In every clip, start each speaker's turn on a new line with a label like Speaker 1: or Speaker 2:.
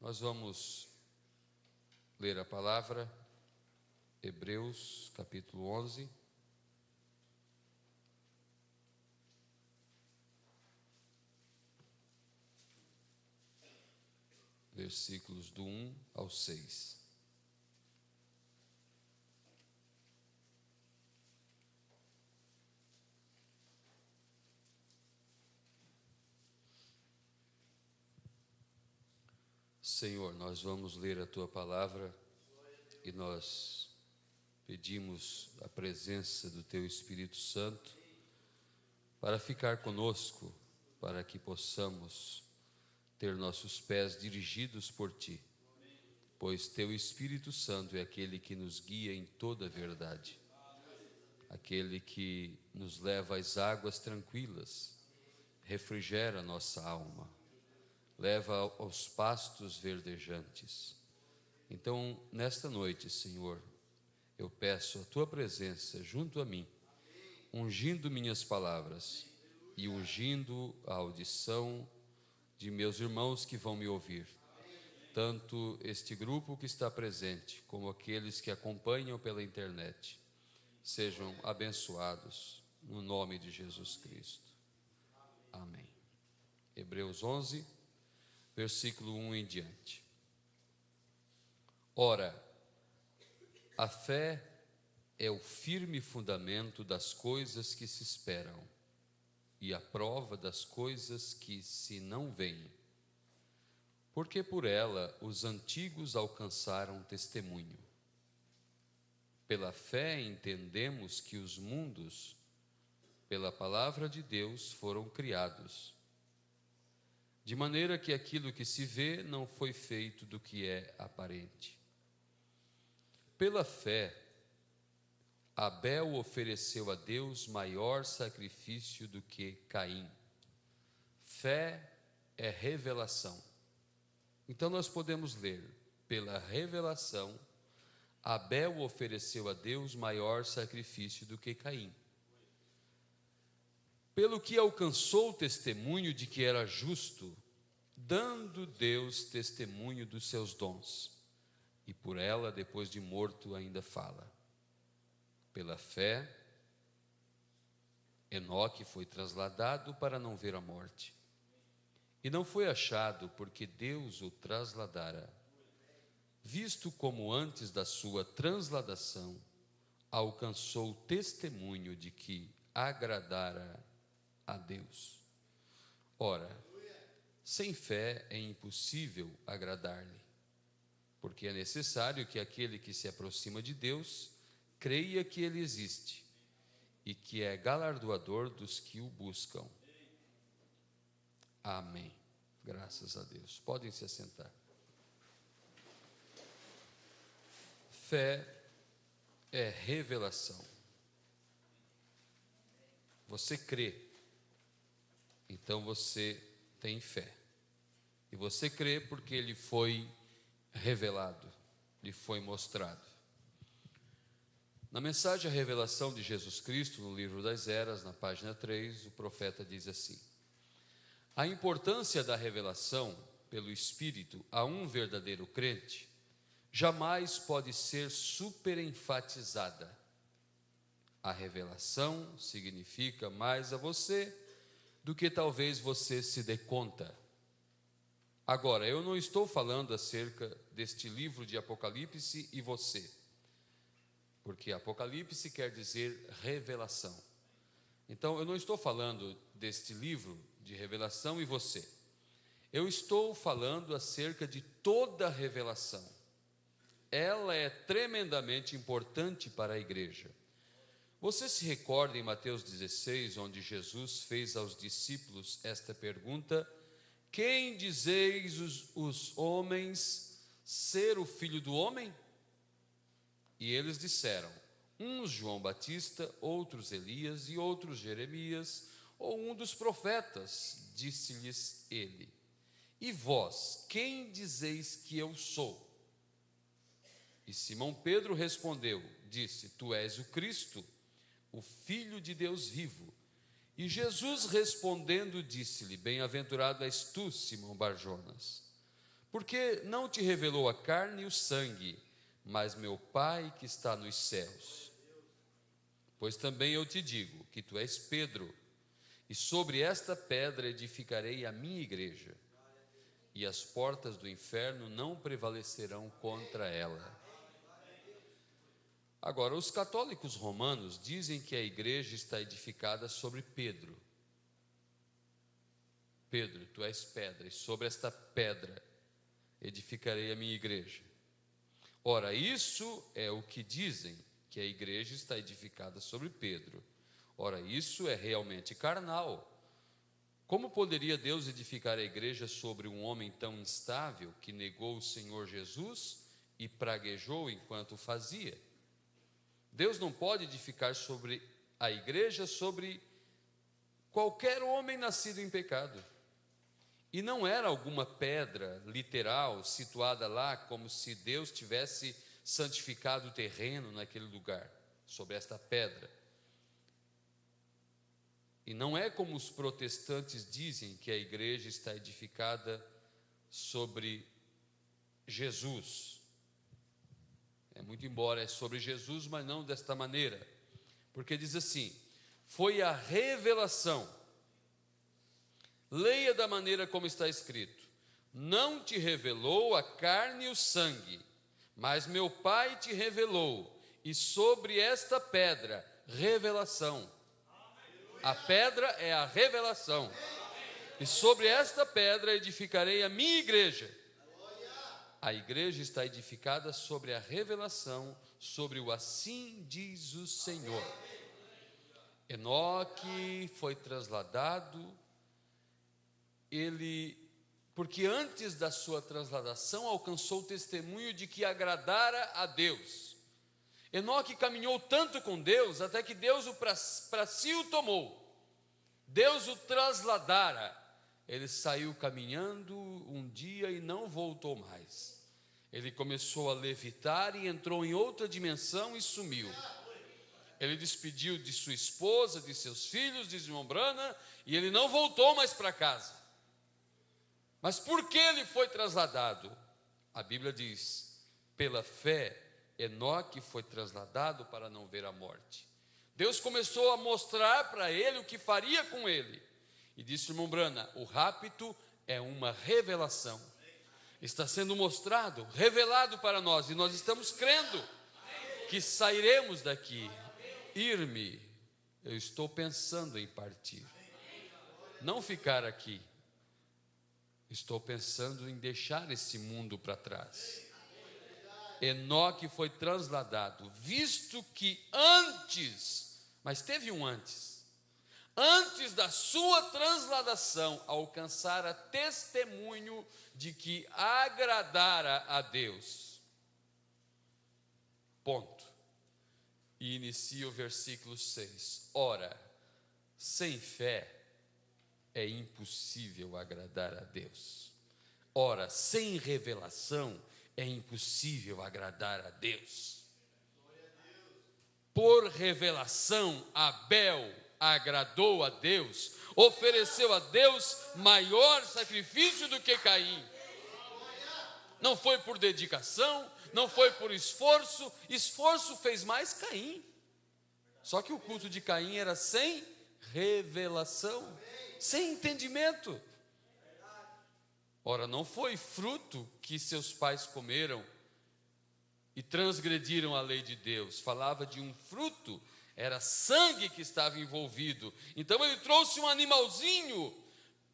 Speaker 1: Nós vamos ler a palavra, Hebreus, capítulo 11. Versículos do 1 ao 6. Senhor, nós vamos ler a Tua palavra e nós pedimos a presença do Teu Espírito Santo para ficar conosco, para que possamos ter nossos pés dirigidos por Ti, pois Teu Espírito Santo é aquele que nos guia em toda a verdade, aquele que nos leva às águas tranquilas, refrigera nossa alma, leva aos pastos verdejantes. Então, nesta noite, Senhor, eu peço a Tua presença junto a mim, ungindo minhas palavras e ungindo a audição de meus irmãos que vão me ouvir, tanto este grupo que está presente, como aqueles que acompanham pela internet, sejam abençoados no nome de Jesus Cristo. Amém. Hebreus 11, versículo 1 em diante. Ora, a fé é o firme fundamento das coisas que se esperam e a prova das coisas que se não veem, porque por ela os antigos alcançaram testemunho. Pela fé entendemos que os mundos, pela palavra de Deus, foram criados, de maneira que aquilo que se vê não foi feito do que é aparente. Pela fé, Abel ofereceu a Deus maior sacrifício do que Caim. Fé é revelação. Então nós podemos ler, pela revelação, Abel ofereceu a Deus maior sacrifício do que Caim. Pelo que alcançou o testemunho de que era justo, dando Deus testemunho dos seus dons, e por ela, depois de morto, ainda fala. Pela fé, Enoque foi trasladado para não ver a morte, e não foi achado porque Deus o trasladara, visto como antes da sua transladação alcançou o testemunho de que agradara a Deus. Ora, sem fé é impossível agradar-lhe, porque é necessário que aquele que se aproxima de Deus creia que Ele existe e que é galardoador dos que o buscam. Amém. Graças a Deus. Podem se assentar. Fé é revelação. Você crê, então você tem fé. E você crê porque ele foi revelado, lhe foi mostrado. Na mensagem A Revelação de Jesus Cristo, no livro das Eras, na página 3, o profeta diz assim: a importância da revelação pelo Espírito a um verdadeiro crente jamais pode ser superenfatizada. A revelação significa mais a você do que talvez você se dê conta. Agora, eu não estou falando acerca deste livro de Apocalipse e você, porque Apocalipse quer dizer revelação. Então, eu não estou falando deste livro de revelação e você. Eu estou falando acerca de toda a revelação. Ela é tremendamente importante para a igreja. Você se recorda em Mateus 16, onde Jesus fez aos discípulos esta pergunta: quem dizeis os homens ser o Filho do Homem? E eles disseram, uns João Batista, outros Elias e outros Jeremias, ou um dos profetas. Disse-lhes ele: e vós, quem dizeis que eu sou? E Simão Pedro respondeu, disse: tu és o Cristo, o Filho de Deus vivo. E Jesus respondendo disse-lhe: bem-aventurado és tu, Simão Barjonas, Porque não te revelou a carne e o sangue, mas meu Pai que está nos céus. Pois também eu te digo que tu és Pedro, e sobre esta pedra edificarei a minha igreja, e as portas do inferno não prevalecerão contra ela. Agora, os católicos romanos dizem que a igreja está edificada sobre Pedro. Pedro, tu és pedra, e sobre esta pedra edificarei a minha igreja. Ora, isso é o que dizem, que a igreja está edificada sobre Pedro. Ora, isso é realmente carnal. Como poderia Deus edificar a igreja sobre um homem tão instável que negou o Senhor Jesus e praguejou enquanto fazia? Deus não pode edificar sobre a igreja sobre qualquer homem nascido em pecado. E não era alguma pedra literal situada lá, como se Deus tivesse santificado o terreno naquele lugar, sobre esta pedra. E não é como os protestantes dizem que a igreja está edificada sobre Jesus. É muito embora é sobre Jesus, mas não desta maneira. Porque diz assim: foi a revelação. Leia da maneira como está escrito: não te revelou a carne e o sangue, mas meu Pai te revelou, e sobre esta pedra, revelação. A pedra é a revelação. E sobre esta pedra edificarei a minha igreja. A igreja está edificada sobre a revelação, sobre o assim diz o Senhor. Enoque foi trasladado, porque antes da sua transladação alcançou o testemunho de que agradara a Deus. Enoque caminhou tanto com Deus, até que Deus para si o tomou. Deus o trasladara. Ele saiu caminhando um dia e não voltou mais. Ele começou a levitar e entrou em outra dimensão e sumiu. Ele despediu de sua esposa, de seus filhos, de irmão Brana, e ele não voltou mais para casa. Mas por que ele foi trasladado? A Bíblia diz: pela fé, Enoque foi trasladado para não ver a morte. Deus começou a mostrar para ele o que faria com ele. E disse, irmão Brana, o rapto é uma revelação. Está sendo mostrado, revelado para nós, e nós estamos crendo que sairemos daqui. Ir-me, eu estou pensando em partir. Não ficar aqui. Estou pensando em deixar esse mundo para trás. Enoque foi trasladado, visto que mas teve um antes da sua transladação, alcançara testemunho de que agradara a Deus. Ponto. E inicia o versículo 6. Ora, sem fé é impossível agradar a Deus. Ora, sem revelação é impossível agradar a Deus. Por revelação, Abel agradou a Deus, ofereceu a Deus maior sacrifício do que Caim. Não foi por dedicação, não foi por esforço. Esforço fez mais Caim. Só que o culto de Caim era sem revelação, sem entendimento. Ora, não foi fruto que seus pais comeram e transgrediram a lei de Deus. Falava de um fruto, era sangue que estava envolvido. Então ele trouxe um animalzinho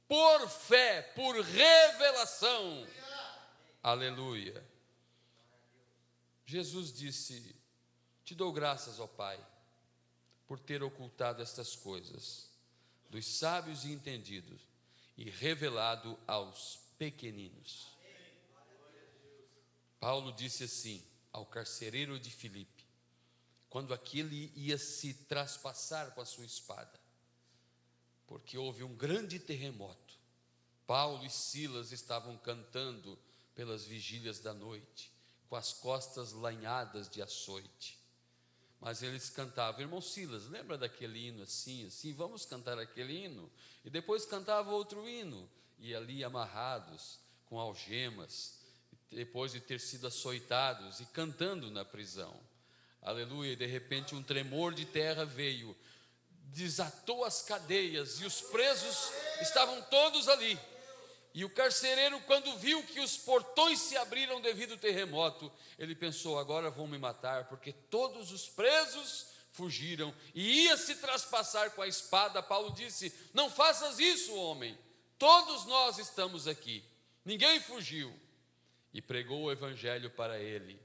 Speaker 1: por fé, por revelação. Aleluia. Jesus disse: te dou graças, ó Pai, por ter ocultado estas coisas dos sábios e entendidos e revelado aos pequeninos. Paulo disse assim ao carcereiro de Filipe, quando aquele ia se traspassar com a sua espada, porque houve um grande terremoto. Paulo e Silas estavam cantando pelas vigílias da noite, com as costas lanhadas de açoite. Mas eles cantavam, irmão Silas, lembra daquele hino assim, vamos cantar aquele hino? E depois cantava outro hino, e ali amarrados, com algemas, depois de ter sido açoitados e cantando na prisão. Aleluia, e de repente um tremor de terra veio, desatou as cadeias e os presos estavam todos ali. E o carcereiro, quando viu que os portões se abriram devido ao terremoto, ele pensou: agora vão me matar, porque todos os presos fugiram e ia se traspassar com a espada. Paulo disse: não faças isso, homem, todos nós estamos aqui, ninguém fugiu. E pregou o evangelho para ele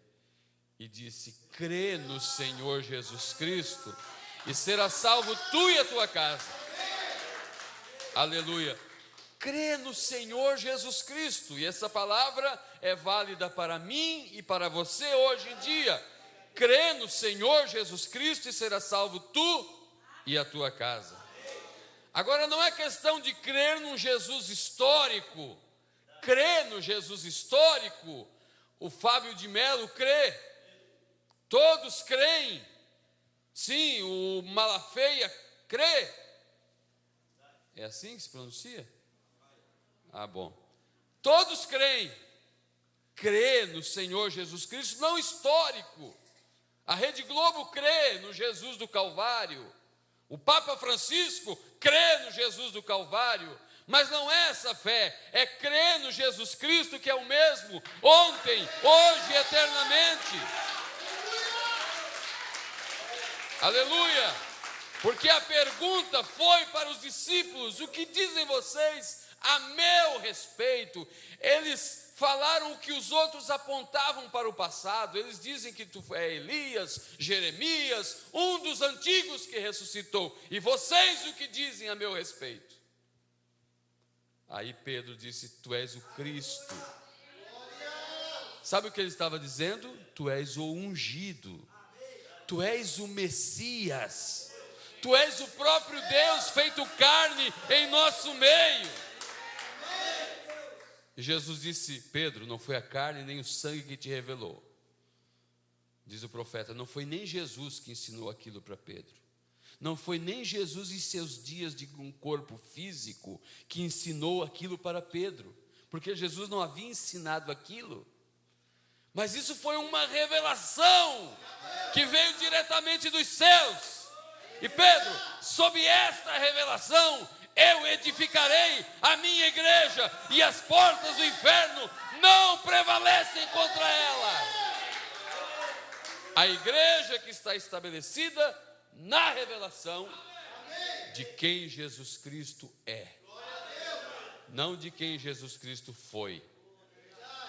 Speaker 1: e disse: crê no Senhor Jesus Cristo e será salvo tu e a tua casa. Aleluia. Crê no Senhor Jesus Cristo, e essa palavra é válida para mim e para você hoje em dia. Crê no Senhor Jesus Cristo e será salvo tu e a tua casa. Agora, não é questão de crer num Jesus histórico. Crê no Jesus histórico. O Fábio de Mello crê, todos creem. Sim, o Malafaia crê. É assim que se pronuncia? Ah, bom. Todos creem. Crê no Senhor Jesus Cristo, não histórico. A Rede Globo crê no Jesus do Calvário. O Papa Francisco crê no Jesus do Calvário. Mas não é essa fé, é crer no Jesus Cristo, que é o mesmo ontem, hoje e eternamente. Aleluia! Porque a pergunta foi para os discípulos: o que dizem vocês a meu respeito? Eles falaram o que os outros apontavam para o passado. Eles dizem que tu é Elias, Jeremias, um dos antigos que ressuscitou. E vocês o que dizem a meu respeito? Aí Pedro disse: tu és o Cristo. Sabe o que ele estava dizendo? Tu és o ungido. Tu és o Messias. Tu és o próprio Deus feito carne em nosso meio. E Jesus disse: Pedro, não foi a carne nem o sangue que te revelou. Diz o profeta: não foi nem Jesus que ensinou aquilo para Pedro. Não foi nem Jesus em seus dias de um corpo físico que ensinou aquilo para Pedro, porque Jesus não havia ensinado aquilo. Mas isso foi uma revelação que veio diretamente dos céus. E Pedro, sob esta revelação, eu edificarei a minha igreja, e as portas do inferno não prevalecem contra ela. A igreja que está estabelecida na revelação de quem Jesus Cristo é, não de quem Jesus Cristo foi,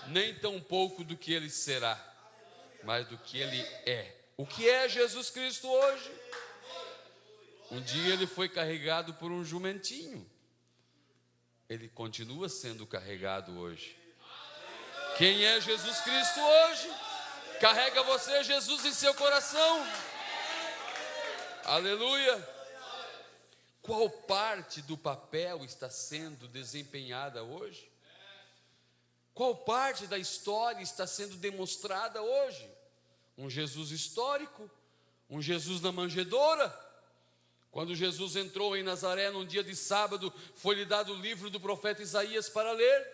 Speaker 1: nem tampouco do que ele será, mas do que ele é. O que é Jesus Cristo hoje? Um dia ele foi carregado por um jumentinho, ele continua sendo carregado hoje. Quem é Jesus Cristo hoje? Carrega você Jesus em seu coração? Aleluia! Qual parte do papel está sendo desempenhada hoje? Qual parte da história está sendo demonstrada hoje? Um Jesus histórico? Um Jesus na manjedoura? Quando Jesus entrou em Nazaré num dia de sábado, foi-lhe dado o livro do profeta Isaías para ler,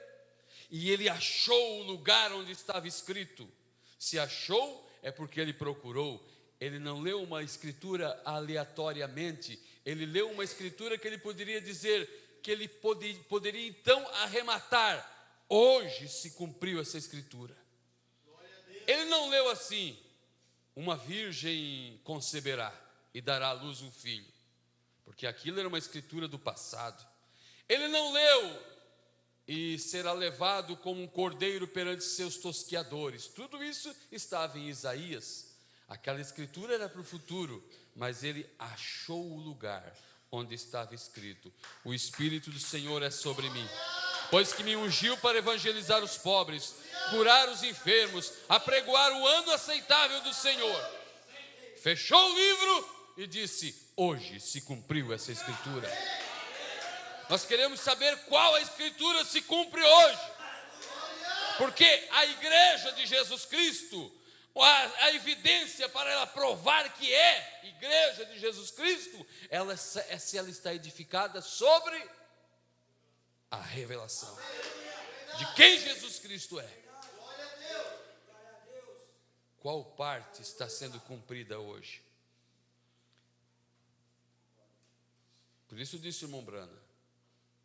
Speaker 1: e ele achou o lugar onde estava escrito. Se achou, é porque ele procurou. Ele não leu uma escritura aleatoriamente, ele leu uma escritura que ele poderia dizer, que ele poderia então arrematar: hoje se cumpriu essa escritura. Ele não leu assim: uma virgem conceberá e dará à luz um filho, porque aquilo era uma escritura do passado. Ele não leu: e será levado como um cordeiro perante seus tosqueadores. Tudo isso estava em Isaías. Aquela escritura era para o futuro, mas ele achou o lugar onde estava escrito: o Espírito do Senhor é sobre mim, pois que me ungiu para evangelizar os pobres, curar os enfermos, apregoar o ano aceitável do Senhor. Fechou o livro e disse: hoje se cumpriu essa escritura. Nós queremos saber qual a escritura se cumpre hoje, porque a igreja de Jesus Cristo, a evidência para ela provar que é igreja de Jesus Cristo, se ela está edificada sobre a revelação. de quem Jesus Cristo é. Qual parte está sendo cumprida hoje? Por isso disse o irmão Brana,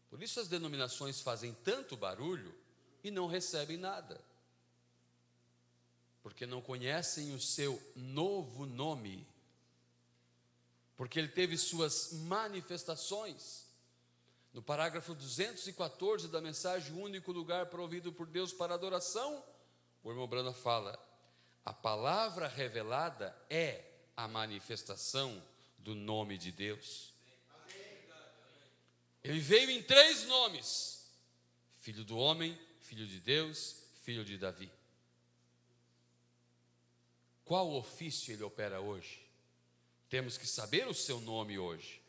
Speaker 1: por isso as denominações fazem tanto barulho e não recebem nada. Porque não conhecem o seu novo nome. Porque ele teve suas manifestações. No parágrafo 214 da mensagem, o único lugar provido por Deus para adoração, o irmão Brana fala, a palavra revelada é a manifestação do nome de Deus. Ele veio em 3 nomes: Filho do homem, Filho de Deus, Filho de Davi. Qual ofício ele opera hoje? Temos que saber o seu nome hoje,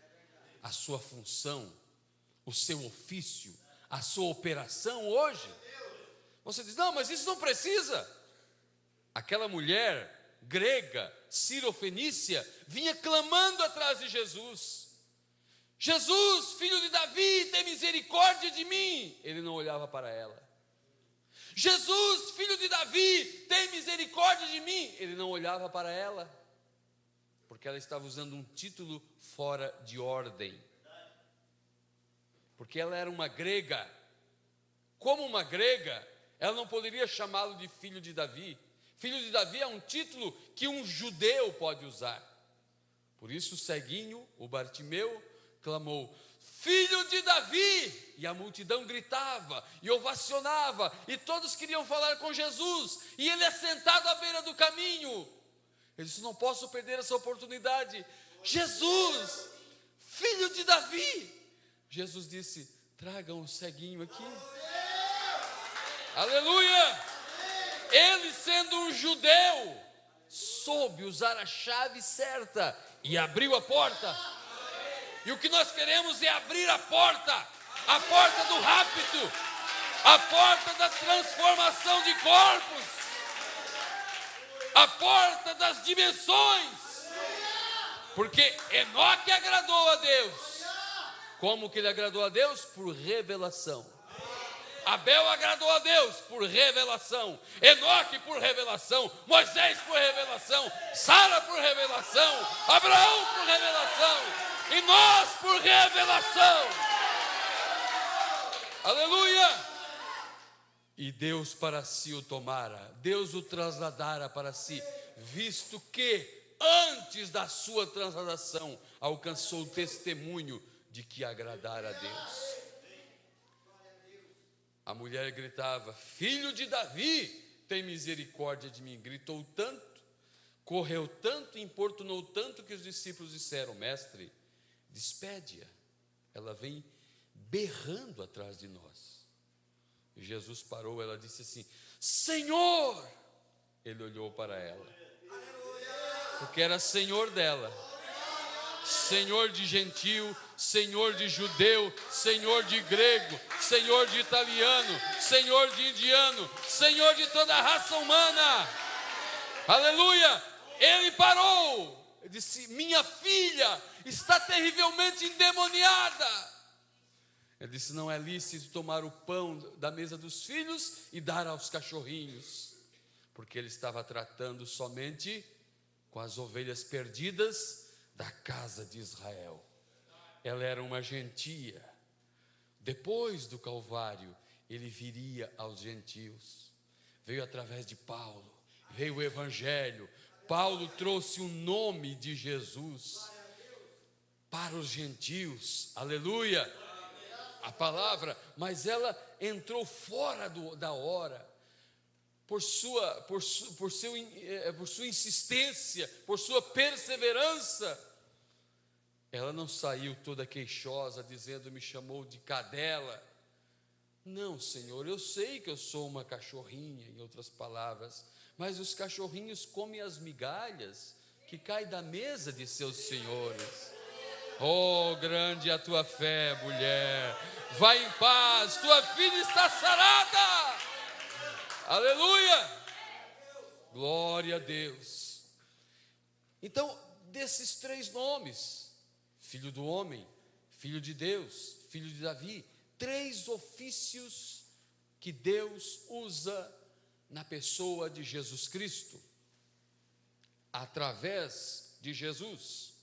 Speaker 1: a sua função, o seu ofício, a sua operação hoje. Você diz, não, mas isso não precisa. Aquela mulher grega, Cirofenícia, vinha clamando atrás de Jesus. Jesus, filho de Davi, tem misericórdia de mim. Ele não olhava para ela. Jesus, filho de Davi, tem misericórdia de mim. Ele não olhava para ela, porque ela estava usando um título fora de ordem. Porque ela era uma grega. Como uma grega, ela não poderia chamá-lo de filho de Davi. Filho de Davi é um título que um judeu pode usar. Por isso o ceguinho, o Bartimeu, clamou, filho de Davi! E a multidão gritava e ovacionava, e todos queriam falar com Jesus, e ele assentado à beira do caminho. Ele disse, não posso perder essa oportunidade. Jesus, filho de Davi! Jesus disse, tragam o ceguinho aqui. Aleluia! Ele, sendo um judeu, soube usar a chave certa e abriu a porta. E o que nós queremos é abrir a porta do rapto, a porta da transformação de corpos, a porta das dimensões. Porque Enoque agradou a Deus. Como que ele agradou a Deus? Por revelação. Abel agradou a Deus por revelação, Enoque por revelação, Moisés por revelação, Sara por revelação, Abraão por revelação, e nós por revelação. Aleluia! E Deus para si o tomara, Deus o trasladara para si, visto que antes da sua transladação alcançou o testemunho de que agradara a Deus. A mulher gritava, filho de Davi, tem misericórdia de mim. Gritou tanto, correu tanto, importunou tanto que os discípulos disseram, mestre, despede-a. Ela vem berrando atrás de nós. E Jesus parou, ela disse assim, Senhor! Ele olhou para ela, porque era Senhor dela. Senhor de gentil, Senhor de judeu, Senhor de grego, Senhor de italiano, Senhor de indiano, Senhor de toda a raça humana. Aleluia! Ele parou, ele disse, minha filha está terrivelmente endemoniada. Ele disse, não é lícito tomar o pão da mesa dos filhos e dar aos cachorrinhos, porque ele estava tratando somente com as ovelhas perdidas da casa de Israel. Ela era uma gentia. Depois do Calvário, ele viria aos gentios. Veio através de Paulo, veio o Evangelho. Paulo trouxe o nome de Jesus para os gentios. Aleluia! A palavra, mas ela entrou fora da hora. Por sua insistência, por sua perseverança, ela não saiu toda queixosa, dizendo, me chamou de cadela. Não, Senhor, eu sei que eu sou uma cachorrinha, em outras palavras, mas os cachorrinhos comem as migalhas que caem da mesa de seus senhores. Oh, grande é a tua fé, mulher. Vai em paz, tua filha está sarada. Aleluia! Glória a Deus. Então, desses 3 nomes, filho do homem, filho de Deus, filho de Davi, 3 ofícios que Deus usa na pessoa de Jesus Cristo, através de Jesus.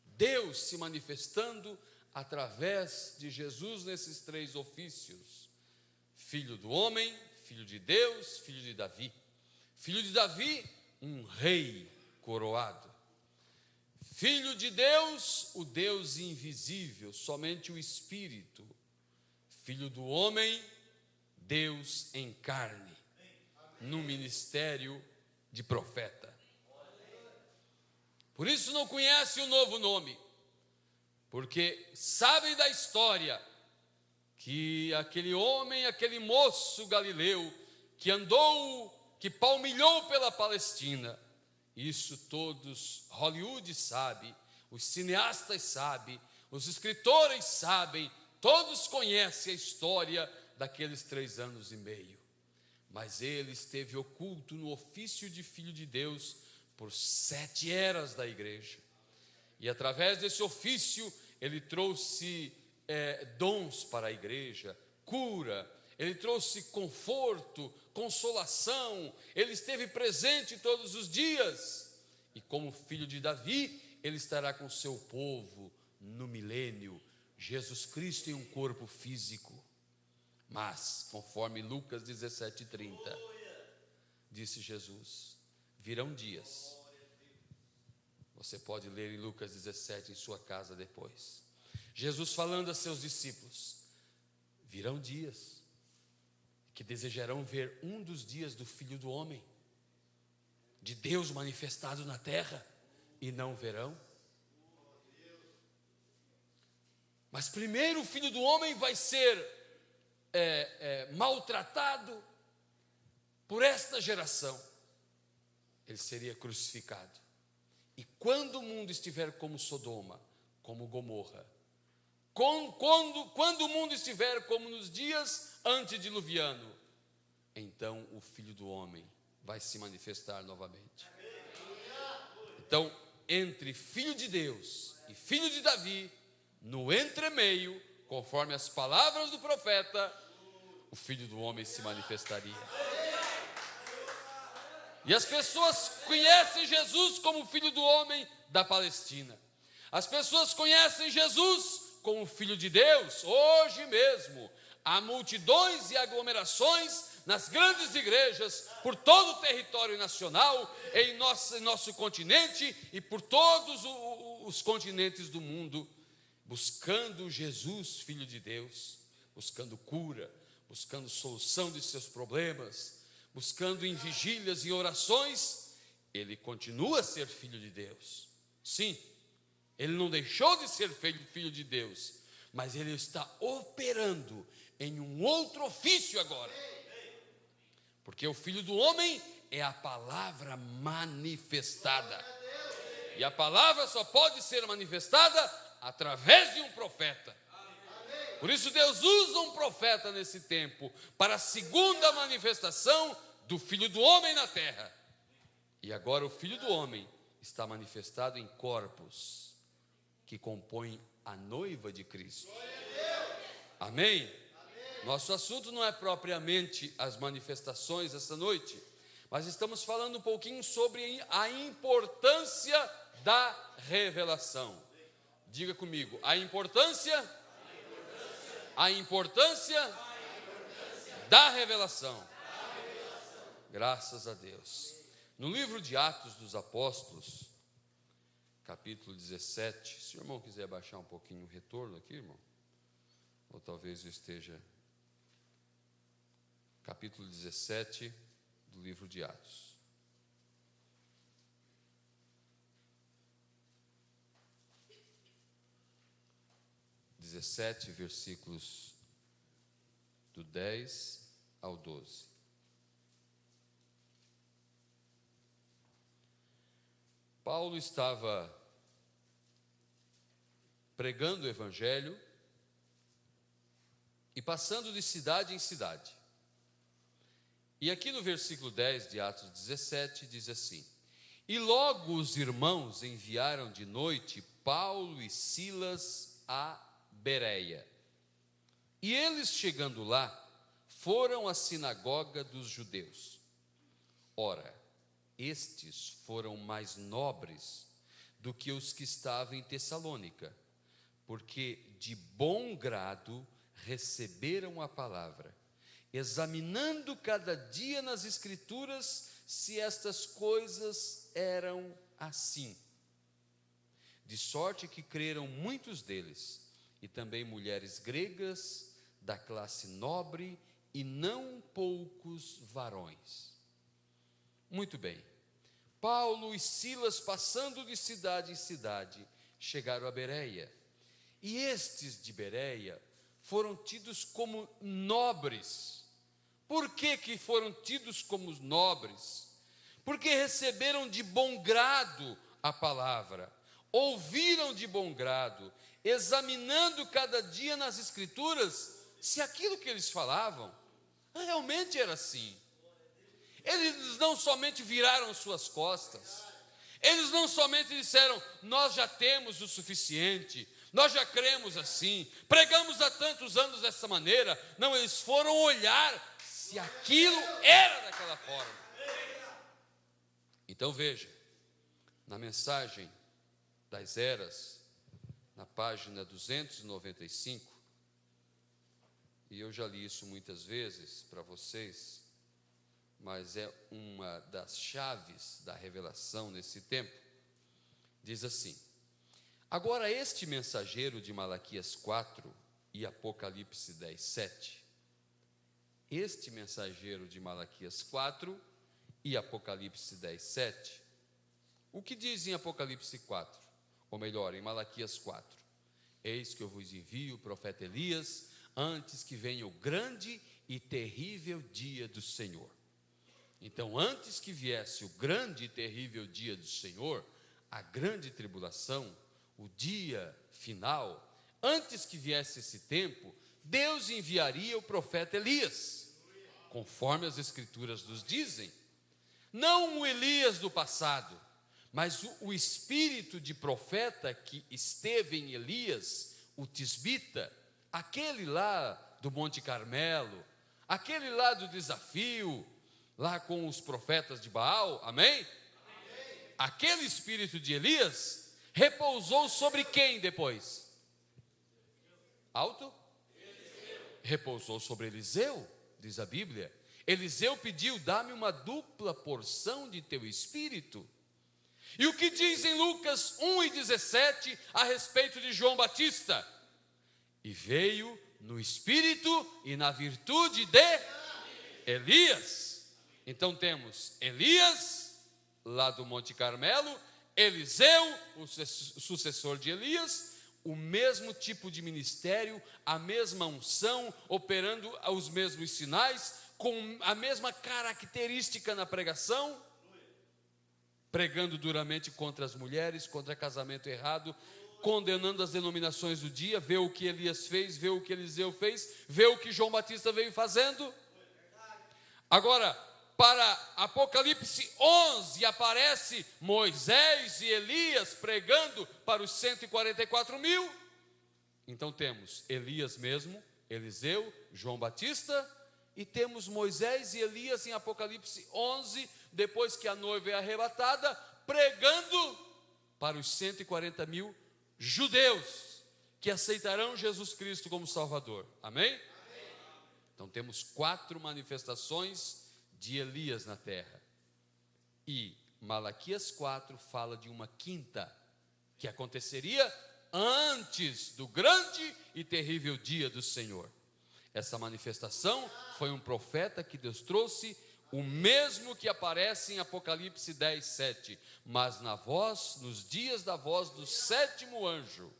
Speaker 1: Deus se manifestando através de Jesus nesses três ofícios: Filho do homem, Filho de Deus, Filho de Davi. Filho de Davi, um rei coroado. Filho de Deus, o Deus invisível, somente o Espírito. Filho do homem, Deus em carne, no ministério de profeta. Por isso não conhece o novo nome, porque sabem da história que aquele homem, aquele moço galileu, que andou, que palmilhou pela Palestina, isso todos, Hollywood sabe, os cineastas sabem, os escritores sabem, todos conhecem a história daqueles 3 anos e meio. Mas ele esteve oculto no ofício de Filho de Deus por 7 eras da igreja. E através desse ofício, ele trouxe dons para a igreja, cura, ele trouxe conforto, consolação, ele esteve presente todos os dias. E como filho de Davi, ele estará com seu povo no milênio, Jesus Cristo em um corpo físico. Mas, conforme Lucas 17:30, disse Jesus, virão dias, você pode ler em Lucas 17 em sua casa depois, Jesus falando a seus discípulos, virão dias que desejarão ver um dos dias do Filho do Homem, de Deus manifestado na terra, e não verão. Mas primeiro o Filho do Homem vai ser maltratado por esta geração. Ele seria crucificado. E quando o mundo estiver como Sodoma, como Gomorra, quando o mundo estiver como nos dias antediluviano, então o Filho do Homem vai se manifestar novamente. Então, entre Filho de Deus e Filho de Davi, no entremeio, conforme as palavras do profeta, o Filho do Homem se manifestaria. E as pessoas conhecem Jesus como Filho do Homem da Palestina. As pessoas conhecem Jesus como Filho de Deus. Hoje mesmo, há multidões e aglomerações nas grandes igrejas, por todo o território nacional, em nosso continente e por todos os continentes do mundo, buscando Jesus, Filho de Deus, buscando cura, buscando solução de seus problemas, buscando em vigílias e orações. Ele continua a ser Filho de Deus. Sim, ele não deixou de ser Filho de Deus, mas ele está operando em um outro ofício agora. Porque o Filho do Homem é a palavra manifestada. E a palavra só pode ser manifestada através de um profeta. Por isso Deus usa um profeta nesse tempo para a segunda manifestação do Filho do Homem na terra. E agora o Filho do Homem está manifestado em corpos que compõem a noiva de Cristo. Amém? Nosso assunto não é propriamente as manifestações essa noite, mas estamos falando um pouquinho sobre a importância da revelação. Diga comigo, a importância da revelação. Graças a Deus. No livro de Atos dos Apóstolos, capítulo 17, se o irmão quiser baixar um pouquinho o retorno aqui, irmão, ou talvez eu esteja... Capítulo 17 do livro de Atos. Versículos do 10 ao 12. Paulo estava pregando o evangelho e passando de cidade em cidade. E aqui no versículo 10 de Atos 17 diz assim: e logo os irmãos enviaram de noite Paulo e Silas a Bereia. E eles chegando lá, foram à sinagoga dos judeus. Ora, estes foram mais nobres do que os que estavam em Tessalônica, porque de bom grado receberam a palavra, examinando cada dia nas Escrituras se estas coisas eram assim. De sorte que creram muitos deles, e também mulheres gregas da classe nobre, e não poucos varões. Muito bem. Paulo e Silas, passando de cidade em cidade, chegaram a Bereia. E estes de Bereia foram tidos como nobres. Por que foram tidos como nobres? Porque receberam de bom grado a palavra, ouviram de bom grado, examinando cada dia nas Escrituras, se aquilo que eles falavam realmente era assim. Eles não somente viraram suas costas, eles não somente disseram, nós já temos o suficiente, nós já cremos assim, pregamos há tantos anos dessa maneira. Não, eles foram olhar se aquilo era daquela forma. Então veja, na mensagem das eras, na página 295, e eu já li isso muitas vezes para vocês, mas é uma das chaves da revelação nesse tempo, diz assim: agora este mensageiro de Malaquias 4 e Apocalipse 10, 7, este mensageiro de Malaquias 4 e Apocalipse 10, 7, o que diz em Apocalipse 4? Ou melhor, em Malaquias 4, eis que eu vos envio o profeta Elias, antes que venha o grande e terrível dia do Senhor. Então, antes que viesse o grande e terrível dia do Senhor, a grande tribulação, o dia final, antes que viesse esse tempo, Deus enviaria o profeta Elias, conforme as Escrituras nos dizem. Não o Elias do passado, mas o espírito de profeta que esteve em Elias, o tisbita, aquele lá do Monte Carmelo, aquele lá do desafio, lá com os profetas de Baal, amém? Aquele espírito de Elias repousou sobre quem depois? Alto? Repousou sobre Eliseu, diz a Bíblia. Eliseu pediu, dá-me uma dupla porção de teu espírito. E o que diz em Lucas 1:17 a respeito de João Batista? E veio no espírito e na virtude de Elias. Então temos Elias, lá do Monte Carmelo, Eliseu, o sucessor de Elias, o mesmo tipo de ministério, a mesma unção, operando os mesmos sinais, com a mesma característica na pregação, pregando duramente contra as mulheres, contra casamento errado, condenando as denominações do dia, vê o que Elias fez, vê o que Eliseu fez, vê o que João Batista veio fazendo. Agora, para Apocalipse 11, aparece Moisés e Elias pregando para os 144.000. Então temos Elias mesmo, Eliseu, João Batista, e temos Moisés e Elias em Apocalipse 11, depois que a noiva é arrebatada, pregando para os 140.000 judeus que aceitarão Jesus Cristo como Salvador. Amém? Então temos 4 manifestações de Elias na terra. E Malaquias 4 fala de uma quinta, que aconteceria antes do grande e terrível dia do Senhor. Essa manifestação foi um profeta que Deus trouxe, o mesmo que aparece em Apocalipse 10, 7. Mas nos dias da voz do 7º anjo,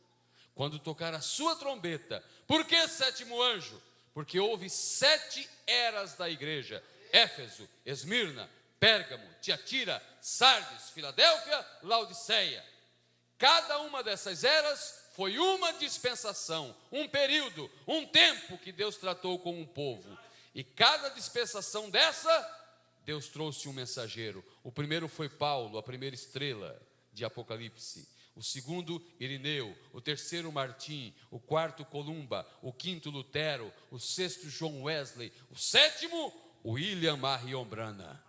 Speaker 1: quando tocar a sua trombeta. Por que 7º anjo? Porque houve 7 eras da igreja: Éfeso, Esmirna, Pérgamo, Tiatira, Sardes, Filadélfia, Laodiceia. Cada uma dessas eras foi uma dispensação, um período, um tempo que Deus tratou com um povo. E cada dispensação dessa, Deus trouxe um mensageiro. O primeiro foi Paulo, a primeira estrela de Apocalipse. o segundo Irineu, o terceiro Martim, o quarto Columba, o quinto Lutero, o sexto John Wesley, o sétimo William Marion Branham,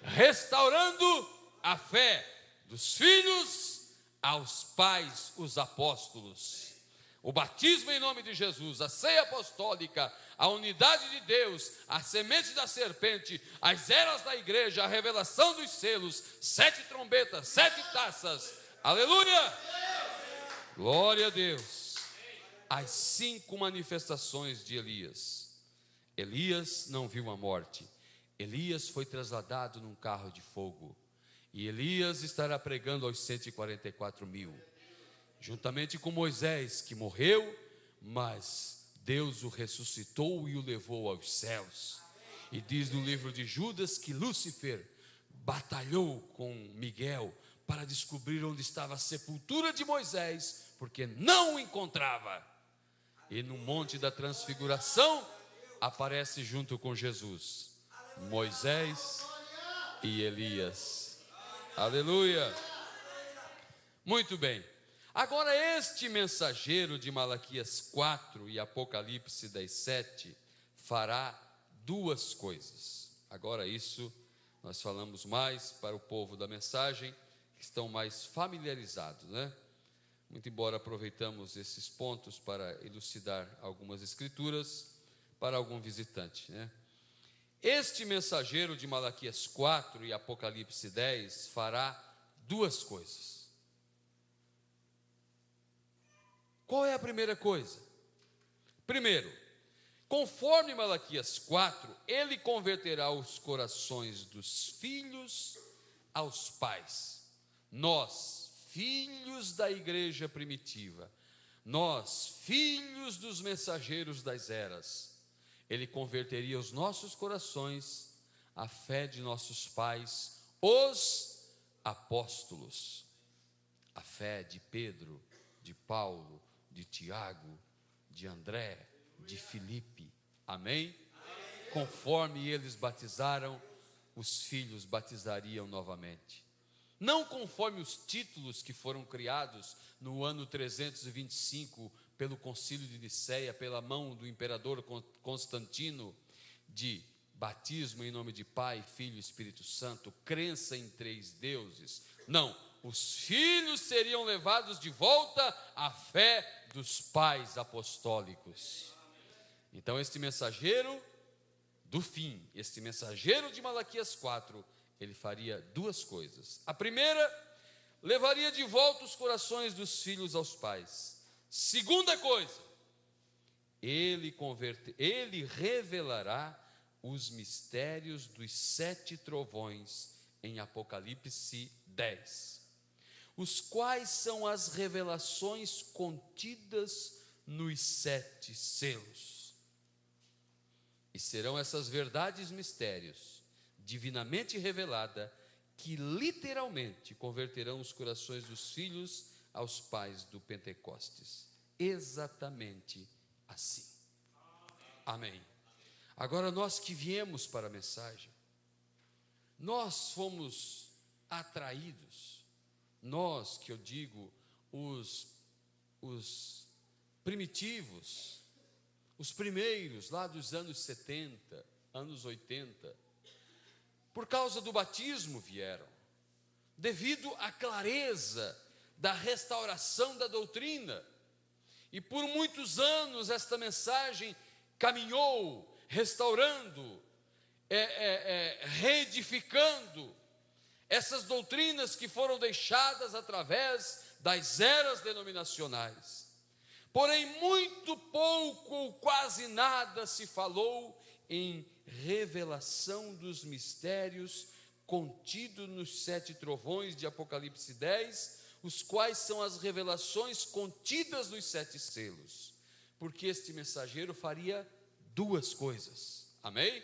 Speaker 1: restaurando a fé dos filhos aos pais, os apóstolos, o batismo em nome de Jesus, a ceia apostólica, a unidade de Deus, a semente da serpente, as eras da igreja, a revelação dos selos, 7 trombetas, 7 taças, aleluia, glória a Deus, as 5 manifestações de Elias. Elias não viu a morte, Elias foi trasladado num carro de fogo, e Elias estará pregando aos 144 mil, juntamente com Moisés, que morreu, mas Deus o ressuscitou e o levou aos céus. E diz no livro de Judas que Lúcifer batalhou com Miguel para descobrir onde estava a sepultura de Moisés, porque não o encontrava. E no monte da transfiguração aparece junto com Jesus Moisés e Elias. Aleluia. Muito bem. Agora, este mensageiro de Malaquias 4 e Apocalipse 17 fará 2 coisas. Agora, isso nós falamos mais para o povo da mensagem, que estão mais familiarizados, né? Muito embora aproveitamos esses pontos para elucidar algumas escrituras para algum visitante, né? Este mensageiro de Malaquias 4 e Apocalipse 10 fará 2 coisas. Qual é a primeira coisa? Primeiro, conforme Malaquias 4, ele converterá os corações dos filhos aos pais. Nós, filhos da igreja primitiva, nós, filhos dos mensageiros das eras, ele converteria os nossos corações à fé de nossos pais, os apóstolos, a fé de Pedro, de Paulo, de Tiago, de André, de Filipe, amém? Conforme eles batizaram, os filhos batizariam novamente. Não conforme os títulos que foram criados no ano 325 pelo concílio de Nicéia, pela mão do imperador Constantino, de batismo em nome de Pai, Filho e Espírito Santo, crença em 3 deuses. Não, os filhos seriam levados de volta à fé dos pais apostólicos. Então, este mensageiro do fim, este mensageiro de Malaquias 4, ele faria 2 coisas. A primeira, levaria de volta os corações dos filhos aos pais. Segunda coisa, ele revelará os mistérios dos 7 trovões em Apocalipse 10, os quais são as revelações contidas nos 7 selos. E serão essas verdades, mistérios, divinamente revelada, que literalmente converterão os corações dos filhos aos pais do Pentecostes. Exatamente assim. Amém. Agora, nós que viemos para a mensagem, nós fomos atraídos, nós que eu digo, os primitivos, os primeiros lá dos anos 70, anos 80, por causa do batismo vieram, devido à clareza da restauração da doutrina, e por muitos anos esta mensagem caminhou, restaurando, reedificando essas doutrinas que foram deixadas através das eras denominacionais. Porém, muito pouco ou quase nada se falou em revelação dos mistérios contidos nos 7 trovões de Apocalipse 10, os quais são as revelações contidas nos 7 selos, porque este mensageiro faria 2 coisas, amém?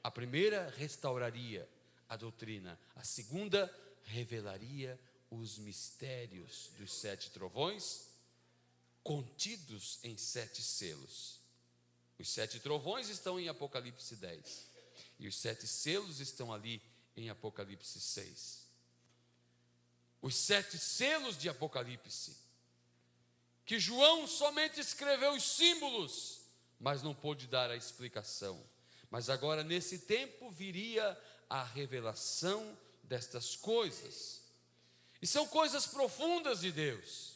Speaker 1: A primeira, restauraria a doutrina. A segunda, revelaria os mistérios dos 7 trovões contidos em 7 selos. Os 7 trovões estão em Apocalipse 10 e os 7 selos estão ali em Apocalipse 6. os 7 selos de Apocalipse, que João somente escreveu os símbolos, mas não pôde dar a explicação. Mas agora, nesse tempo, viria a revelação destas coisas. E são coisas profundas de Deus.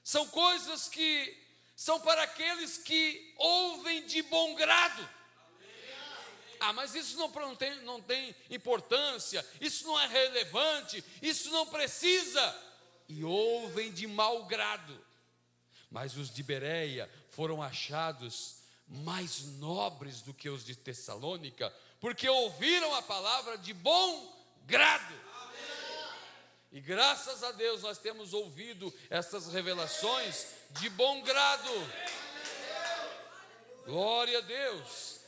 Speaker 1: São coisas que são para aqueles que ouvem de bom grado. Mas isso não tem importância, isso não é relevante, isso não precisa. E ouvem de mau grado. Mas os de Bereia foram achados mais nobres do que os de Tessalônica, porque ouviram a palavra de bom grado. E graças a Deus nós temos ouvido essas revelações de bom grado. Glória a Deus.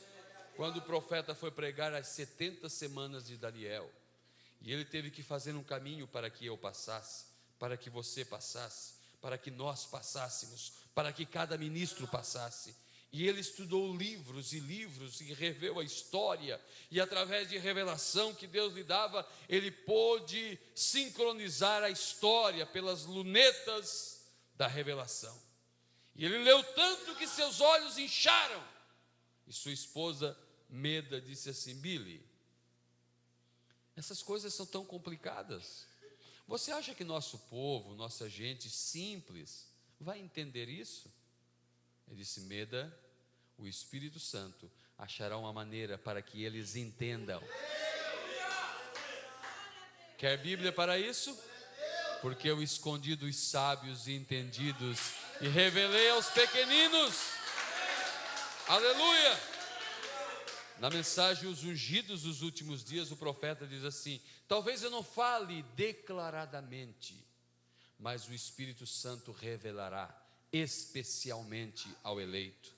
Speaker 1: Quando o profeta foi pregar as 70 semanas de Daniel, e ele teve que fazer um caminho para que eu passasse, para que você passasse, para que nós passássemos, para que cada ministro passasse. E ele estudou livros e livros e reveu a história, e através de revelação que Deus lhe dava, ele pôde sincronizar a história pelas lunetas da revelação. E ele leu tanto que seus olhos incharam. E sua esposa Meda disse assim: Billy, essas coisas são tão complicadas. Você acha que nosso povo, nossa gente simples, vai entender isso? Ele disse: Meda, o Espírito Santo achará uma maneira para que eles entendam. Quer Bíblia para isso? Porque eu escondi dos sábios e entendidos e revelei aos pequeninos. Aleluia! Na mensagem Os Ungidos dos Últimos Dias, o profeta diz assim: talvez eu não fale declaradamente, mas o Espírito Santo revelará especialmente ao eleito.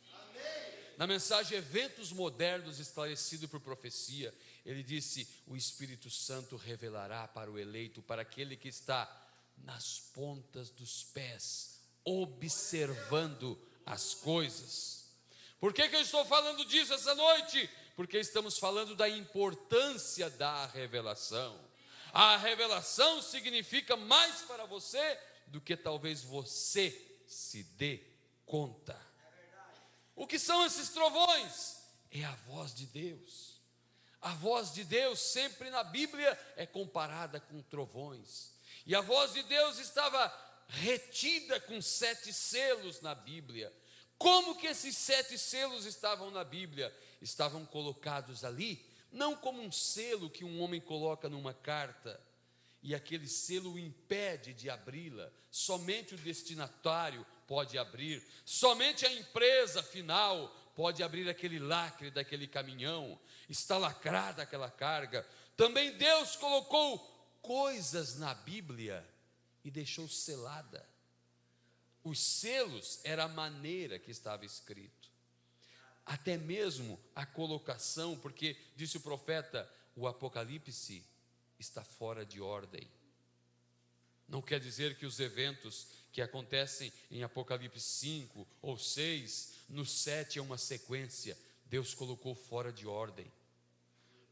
Speaker 1: Na mensagem Eventos Modernos, esclarecido por profecia, ele disse: o Espírito Santo revelará para o eleito, para aquele que está nas pontas dos pés, observando as coisas. Por que eu estou falando disso essa noite? Porque estamos falando da importância da revelação. A revelação significa mais para você do que talvez você se dê conta. O que são esses trovões? É a voz de Deus. A voz de Deus sempre na Bíblia é comparada com trovões. E a voz de Deus estava retida com 7 selos na Bíblia. Como que esses 7 selos estavam na Bíblia? Estavam colocados ali, não como um selo que um homem coloca numa carta, e aquele selo o impede de abri-la. Somente o destinatário pode abrir, somente a empresa final pode abrir aquele lacre daquele caminhão. Está lacrada aquela carga. Também Deus colocou coisas na Bíblia e deixou selada. Os selos era a maneira que estava escrito. Até mesmo a colocação, porque disse o profeta, o Apocalipse está fora de ordem. Não quer dizer que os eventos que acontecem em Apocalipse 5 ou 6, no 7 é uma sequência. Deus colocou fora de ordem,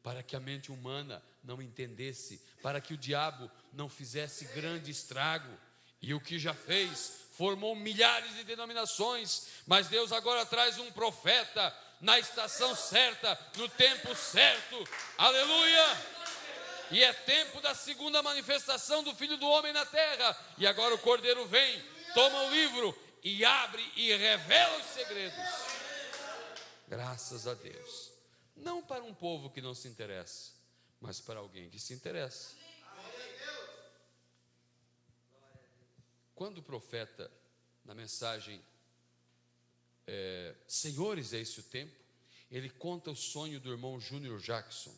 Speaker 1: para que a mente humana não entendesse, para que o diabo não fizesse grande estrago. E o que já fez, formou milhares de denominações, mas Deus agora traz um profeta na estação certa, no tempo certo. Aleluia! E é tempo da segunda manifestação do Filho do Homem na terra. E agora o Cordeiro vem, toma o livro e abre e revela os segredos. Graças a Deus. Não para um povo que não se interessa, mas para alguém que se interessa. Quando o profeta, na mensagem Senhores, é esse o tempo, ele conta o sonho do irmão Júnior Jackson.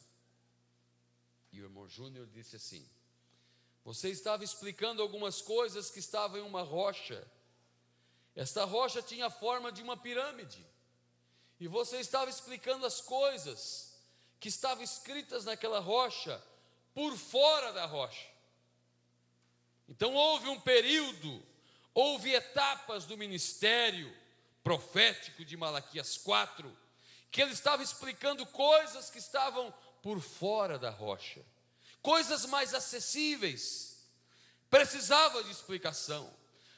Speaker 1: E o irmão Júnior disse assim: você estava explicando algumas coisas que estavam em uma rocha. Esta rocha tinha a forma de uma pirâmide. E você estava explicando as coisas que estavam escritas naquela rocha, por fora da rocha. Então houve um período, houve etapas do ministério profético de Malaquias 4, que ele estava explicando coisas que estavam por fora da rocha, coisas mais acessíveis. precisava de explicação,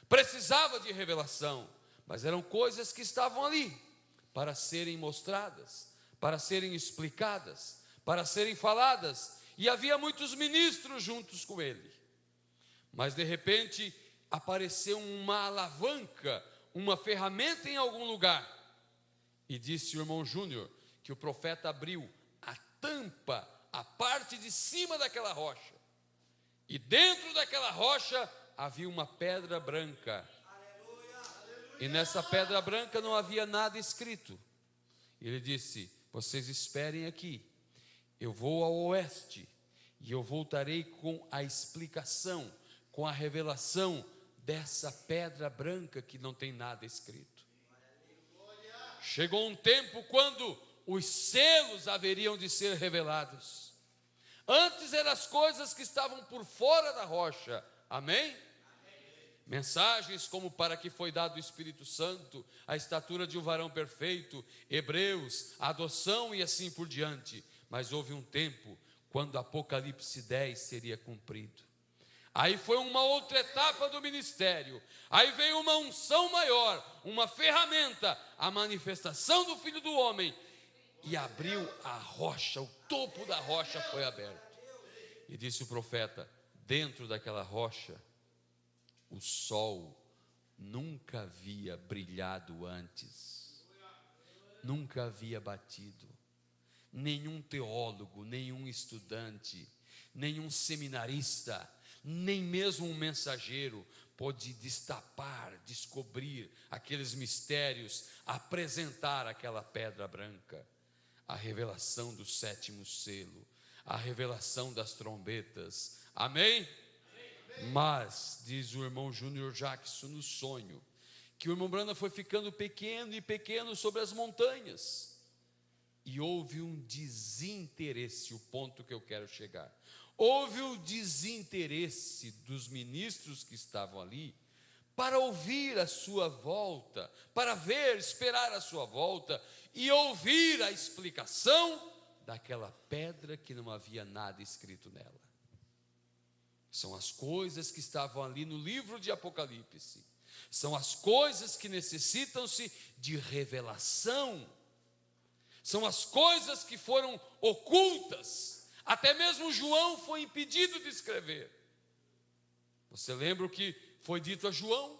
Speaker 1: precisava de revelação, mas eram coisas que estavam ali para serem mostradas, para serem explicadas, para serem faladas, e havia muitos ministros juntos com ele. Mas de repente apareceu uma alavanca, uma ferramenta em algum lugar, e disse o irmão Júnior que o profeta abriu a tampa, a parte de cima daquela rocha, e dentro daquela rocha havia uma pedra branca, e nessa pedra branca não havia nada escrito. Ele disse: vocês esperem aqui, eu vou ao oeste, e eu voltarei com a explicação, com a revelação dessa pedra branca que não tem nada escrito. Chegou um tempo quando os selos haveriam de ser revelados. Antes eram as coisas que estavam por fora da rocha, amém? Mensagens como para que foi dado o Espírito Santo, a estatura de um varão perfeito, Hebreus, a adoção e assim por diante. Mas houve um tempo quando Apocalipse 10 seria cumprido. Aí foi uma outra etapa do ministério. Aí veio uma unção maior, uma ferramenta, a manifestação do Filho do Homem, e abriu a rocha, o topo da rocha foi aberto. E disse o profeta: dentro daquela rocha, o sol nunca havia brilhado antes, nunca havia batido. Nenhum teólogo, nenhum estudante, nenhum seminarista, nem mesmo um mensageiro pôde destapar, descobrir aqueles mistérios, apresentar aquela pedra branca. A revelação do sétimo selo, a revelação das trombetas, amém? Mas, diz o irmão Júnior Jackson no sonho, que o irmão Branham foi ficando pequeno e pequeno sobre as montanhas, e houve um desinteresse, o ponto que eu quero chegar, houve um desinteresse dos ministros que estavam ali, para ouvir a sua volta, para ver, esperar a sua volta, e ouvir a explicação daquela pedra que não havia nada escrito nela. São as coisas que estavam ali no livro de Apocalipse, são as coisas que necessitam-se de revelação, são as coisas que foram ocultas, até mesmo João foi impedido de escrever. Você lembra o que foi dito a João?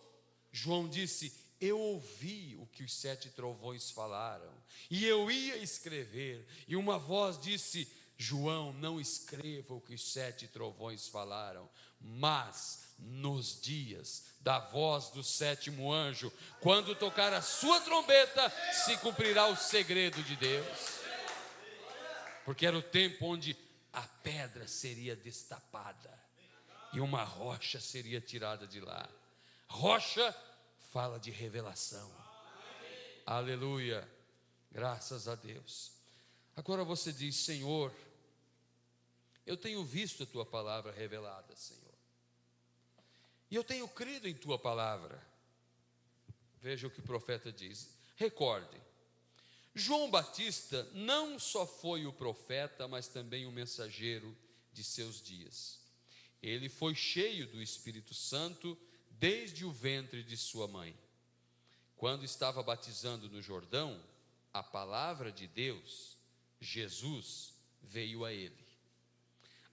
Speaker 1: João disse: eu ouvi o que os 7 trovões falaram, e eu ia escrever, e uma voz disse: João, não escreva o que os 7 trovões falaram, mas nos dias da voz do 7º anjo, quando tocar a sua trombeta, se cumprirá o segredo de Deus. Porque era o tempo onde a pedra seria destapada e uma rocha seria tirada de lá. Rocha fala de revelação. Aleluia, graças a Deus. Agora você diz: Senhor, eu tenho visto a tua palavra revelada, Senhor, e eu tenho crido em tua palavra. Veja o que o profeta diz. Recorde, João Batista não só foi o profeta, mas também o mensageiro de seus dias. Ele foi cheio do Espírito Santo desde o ventre de sua mãe. Quando estava batizando no Jordão, a palavra de Deus, Jesus, veio a ele.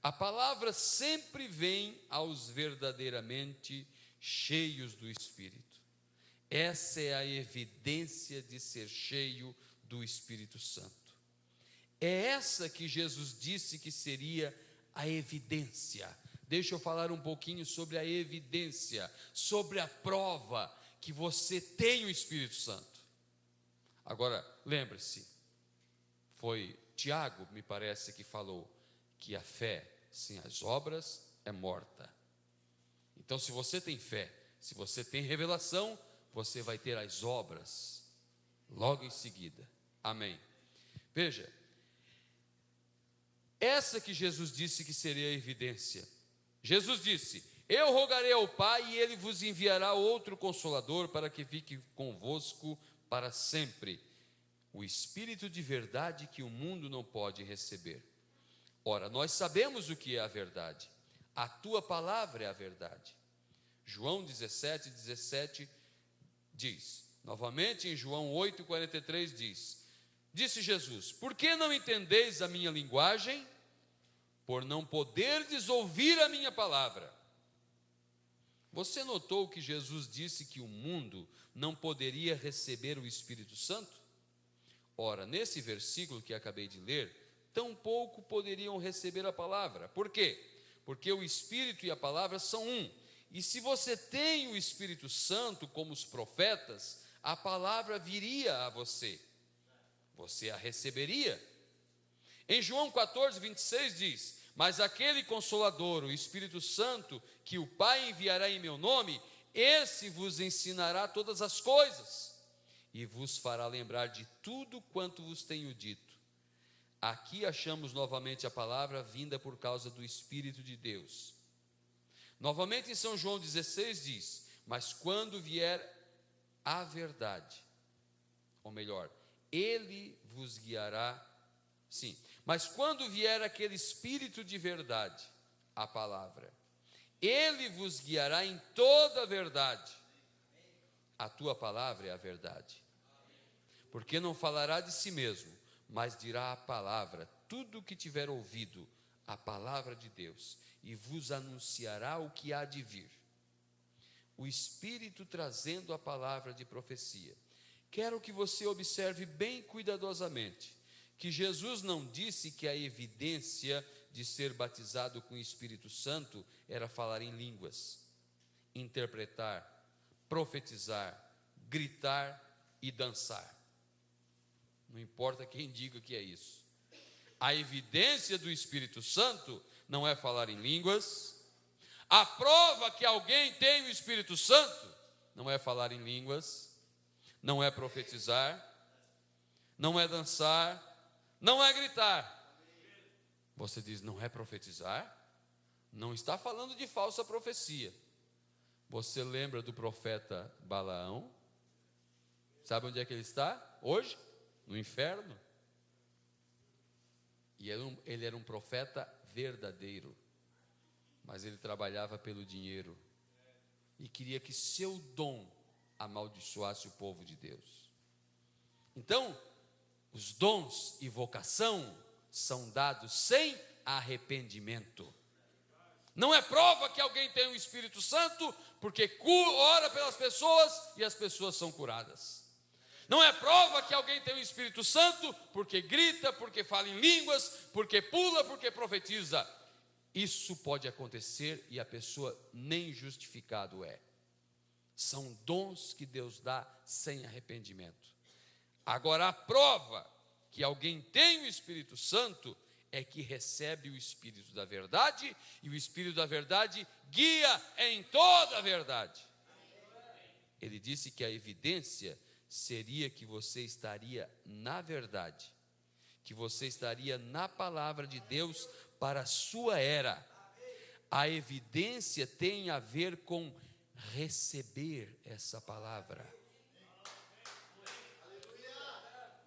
Speaker 1: A palavra sempre vem aos verdadeiramente cheios do Espírito. Essa é a evidência de ser cheio do Espírito Santo. É essa que Jesus disse que seria a evidência. Deixa eu falar um pouquinho sobre a evidência, sobre a prova que você tem o Espírito Santo. Agora, lembre-se, foi Tiago, me parece, que falou que a fé sem as obras é morta. Então, se você tem fé, se você tem revelação, você vai ter as obras logo em seguida. Amém. Veja, essa que Jesus disse que seria a evidência. Jesus disse: eu rogarei ao Pai e Ele vos enviará outro Consolador para que fique convosco para sempre, o Espírito de verdade que o mundo não pode receber. Ora, nós sabemos o que é a verdade. A tua palavra é a verdade. João 17 diz, novamente em João 8,43 diz, disse Jesus, por que não entendeis a minha linguagem? Por não poderdes ouvir a minha palavra. Você notou que Jesus disse que o mundo não poderia receber o Espírito Santo? Ora, nesse versículo que acabei de ler, tampouco poderiam receber a palavra. Por quê? Porque o Espírito e a palavra são um. E se você tem o Espírito Santo como os profetas, a palavra viria a você. Você a receberia. Em João 14,26 diz, mas aquele Consolador, o Espírito Santo, que o Pai enviará em meu nome, esse vos ensinará todas as coisas, e vos fará lembrar de tudo quanto vos tenho dito. Aqui achamos novamente a palavra vinda por causa do Espírito de Deus. Novamente em São João 16 diz, mas quando vier a verdade, ou melhor, ele vos guiará, sim, mas quando vier aquele Espírito de verdade, a palavra, ele vos guiará em toda a verdade. A tua palavra é a verdade. Porque não falará de si mesmo, mas dirá a palavra, tudo o que tiver ouvido, a palavra de Deus, e vos anunciará o que há de vir. O Espírito trazendo a palavra de profecia. Quero que você observe bem cuidadosamente, que Jesus não disse que a evidência de ser batizado com o Espírito Santo era falar em línguas, interpretar, profetizar, gritar e dançar. Não importa quem diga que é isso. A evidência do Espírito Santo não é falar em línguas. A prova que alguém tem o Espírito Santo não é falar em línguas, não é profetizar, não é dançar, não é gritar. Você diz, não é profetizar? Não está falando de falsa profecia. Você lembra do profeta Balaão? Sabe onde é que ele está hoje? No inferno. E ele era um profeta verdadeiro, mas ele trabalhava pelo dinheiro e queria que seu dom amaldiçoasse o povo de Deus. Então, os dons e vocação são dados sem arrependimento. Não é prova que alguém tem o Espírito Santo porque ora pelas pessoas e as pessoas são curadas. Não é prova que alguém tem o Espírito Santo porque grita, porque fala em línguas, porque pula, porque profetiza. Isso pode acontecer e a pessoa nem justificado é. São dons que Deus dá sem arrependimento. Agora, a prova que alguém tem o Espírito Santo é que recebe o Espírito da verdade, e o Espírito da verdade guia em toda a verdade. Ele disse que a evidência seria que você estaria na verdade, que você estaria na palavra de Deus para a sua era. A evidência tem a ver com receber essa palavra.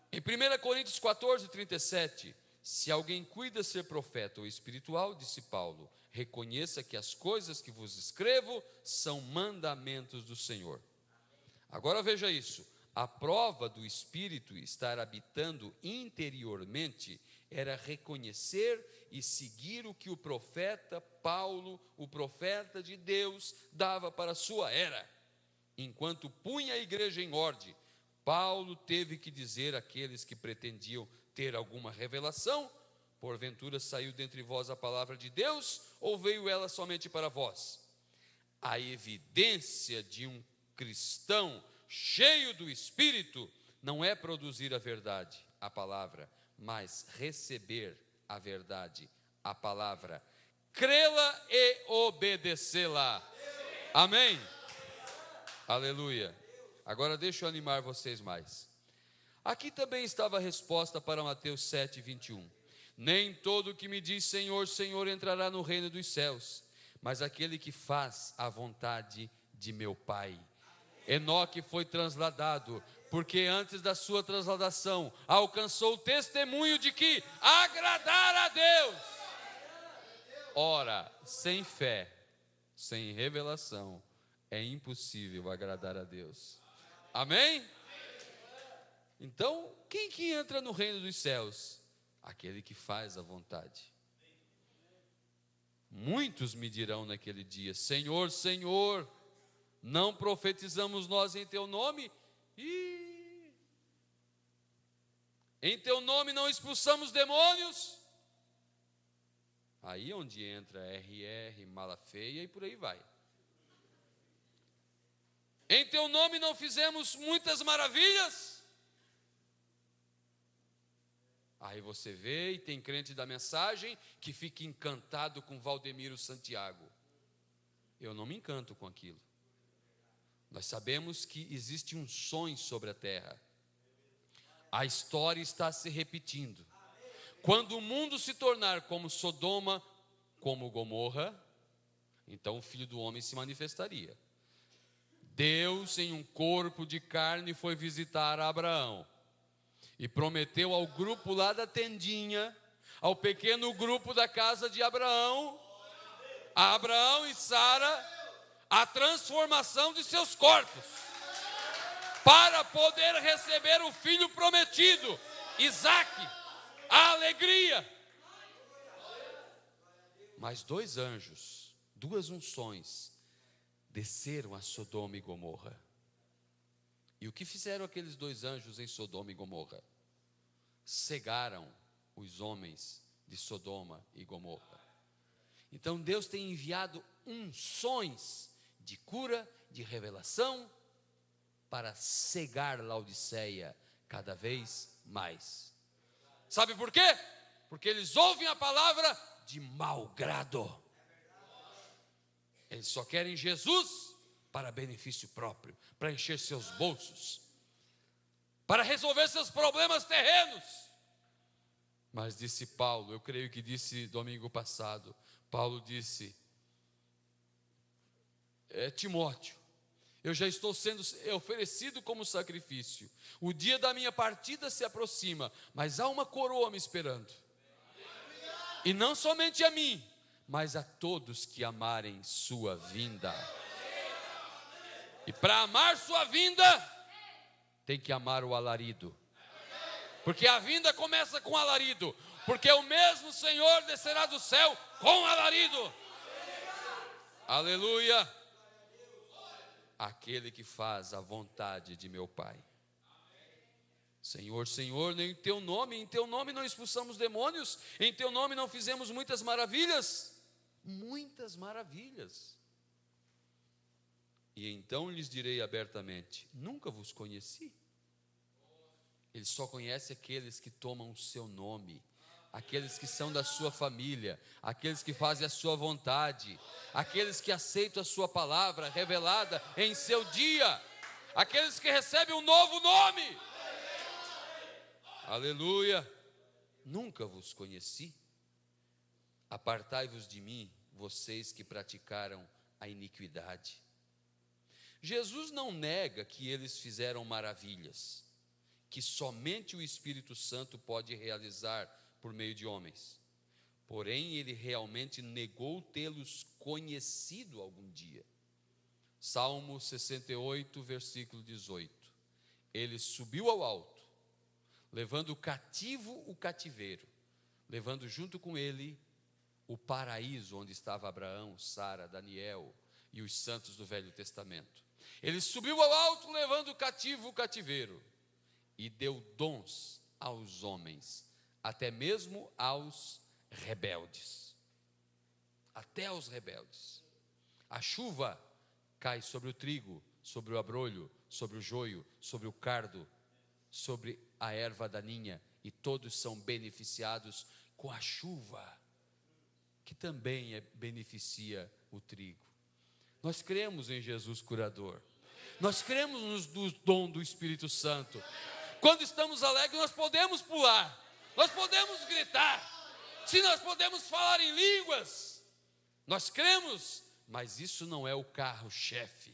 Speaker 1: Em 1 Coríntios 14:37, se alguém cuida ser profeta ou espiritual, disse Paulo, reconheça que as coisas que vos escrevo são mandamentos do Senhor. Agora veja isso, a prova do Espírito estar habitando interiormente era reconhecer e seguir o que o profeta Paulo, o profeta de Deus, dava para a sua era. Enquanto punha a igreja em ordem, Paulo teve que dizer àqueles que pretendiam ter alguma revelação, porventura saiu dentre vós a palavra de Deus, ou veio ela somente para vós? A evidência de um cristão cheio do Espírito não é produzir a verdade, a palavra, mas receber a verdade, a palavra, crê-la e obedecê-la. Amém? Aleluia. Agora deixa eu animar vocês mais. Aqui também estava a resposta para Mateus 7:21. Nem todo que me diz Senhor, Senhor entrará no reino dos céus, mas aquele que faz a vontade de meu Pai. Enoque foi transladado, porque antes da sua transladação alcançou o testemunho de que agradar a Deus. Ora, sem fé, sem revelação, é impossível agradar a Deus. Amém? Então, quem que entra no reino dos céus? Aquele que faz a vontade. Muitos me dirão naquele dia: Senhor, Senhor, não profetizamos nós em teu nome? Em teu nome não expulsamos demônios? Aí onde entra RR, mala feia e por aí vai. Em teu nome não fizemos muitas maravilhas? Aí você vê e tem crente da mensagem que fica encantado com Valdemiro Santiago. Eu não me encanto com aquilo. Nós sabemos que existe um sonho sobre a terra. A história está se repetindo. Quando o mundo se tornar como Sodoma, como Gomorra, então o Filho do Homem se manifestaria. Deus, em um corpo de carne, foi visitar Abraão e prometeu ao grupo lá da tendinha, ao pequeno grupo da casa de Abraão, a Abraão e Sara, a transformação de seus corpos, para poder receber o filho prometido, Isaque, a alegria. Mas 2 anjos, 2 unções, desceram a Sodoma e Gomorra. E o que fizeram aqueles 2 anjos em Sodoma e Gomorra? Cegaram os homens de Sodoma e Gomorra. Então Deus tem enviado unções de cura, de revelação, para cegar Laodiceia cada vez mais. Sabe por quê? Porque eles ouvem a palavra de mau grado. Eles só querem Jesus para benefício próprio, para encher seus bolsos, para resolver seus problemas terrenos. Mas disse Paulo, eu creio que disse domingo passado, Paulo disse: Timóteo, eu já estou sendo oferecido como sacrifício. O dia da minha partida se aproxima, mas há uma coroa me esperando. E não somente a mim, mas a todos que amarem sua vinda. E para amar sua vinda, tem que amar o alarido. Porque a vinda começa com alarido. Porque o mesmo Senhor descerá do céu com alarido. Aleluia. Aquele que faz a vontade de meu Pai. Senhor, Senhor, em teu nome não expulsamos demônios, em teu nome não fizemos muitas maravilhas. Muitas maravilhas. E então lhes direi abertamente: nunca vos conheci. Ele só conhece aqueles que tomam o seu nome, aqueles que são da sua família, aqueles que fazem a sua vontade, aqueles que aceitam a sua palavra revelada em seu dia, aqueles que recebem um novo nome. Aleluia. Nunca vos conheci. Apartai-vos de mim, vocês que praticaram a iniquidade. Jesus não nega que eles fizeram maravilhas, que somente o Espírito Santo pode realizar por meio de homens. Porém, ele realmente negou tê-los conhecido algum dia. Salmo 68, versículo 18. Ele subiu ao alto, levando cativo o cativeiro, levando junto com ele o paraíso onde estava Abraão, Sara, Daniel e os santos do Velho Testamento. Ele subiu ao alto, levando cativo o cativeiro, e deu dons aos homens, até mesmo aos rebeldes. Até aos rebeldes. A chuva cai sobre o trigo, sobre o abrolho, sobre o joio, sobre o cardo, sobre a erva daninha, e todos são beneficiados com a chuva, que também beneficia o trigo. Nós cremos em Jesus curador. Nós cremos no dom do Espírito Santo. Quando estamos alegres, nós podemos pular, nós podemos gritar, se nós podemos falar em línguas, nós cremos, mas isso não é o carro-chefe.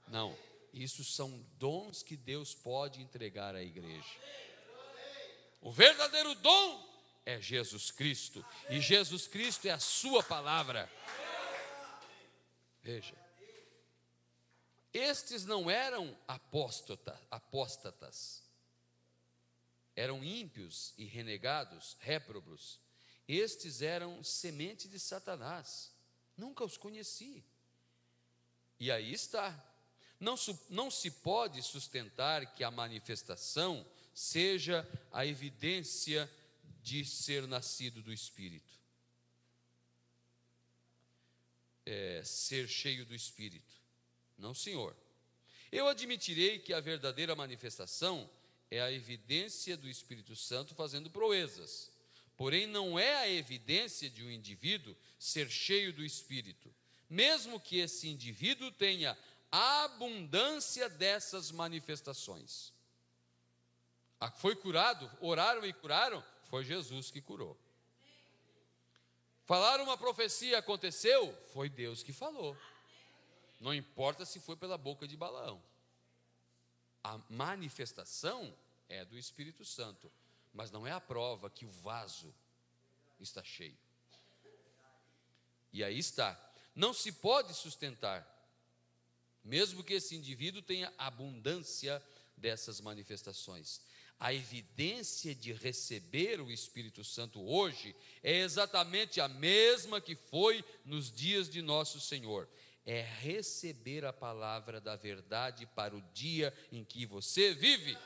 Speaker 1: Não, isso são dons que Deus pode entregar à igreja. O verdadeiro dom é Jesus Cristo, e Jesus Cristo é a sua palavra. Veja, estes não eram apóstatas, eram ímpios e renegados, réprobos. Estes eram semente de Satanás, nunca os conheci. E aí está, não se pode sustentar que a manifestação seja a evidência de ser nascido do Espírito, ser cheio do Espírito. Não, senhor. Eu admitirei que a verdadeira manifestação é a evidência do Espírito Santo fazendo proezas, porém não é a evidência de um indivíduo ser cheio do Espírito, mesmo que esse indivíduo tenha abundância dessas manifestações. Foi curado, oraram e curaram, foi Jesus que curou. Falaram uma profecia, aconteceu, foi Deus que falou. Não importa se foi pela boca de Balaão. A manifestação é do Espírito Santo, mas não é a prova que o vaso está cheio. E aí está, não se pode sustentar, mesmo que esse indivíduo tenha abundância dessas manifestações. A evidência de receber o Espírito Santo hoje é exatamente a mesma que foi nos dias de nosso Senhor. É receber a palavra da verdade para o dia em que você vive.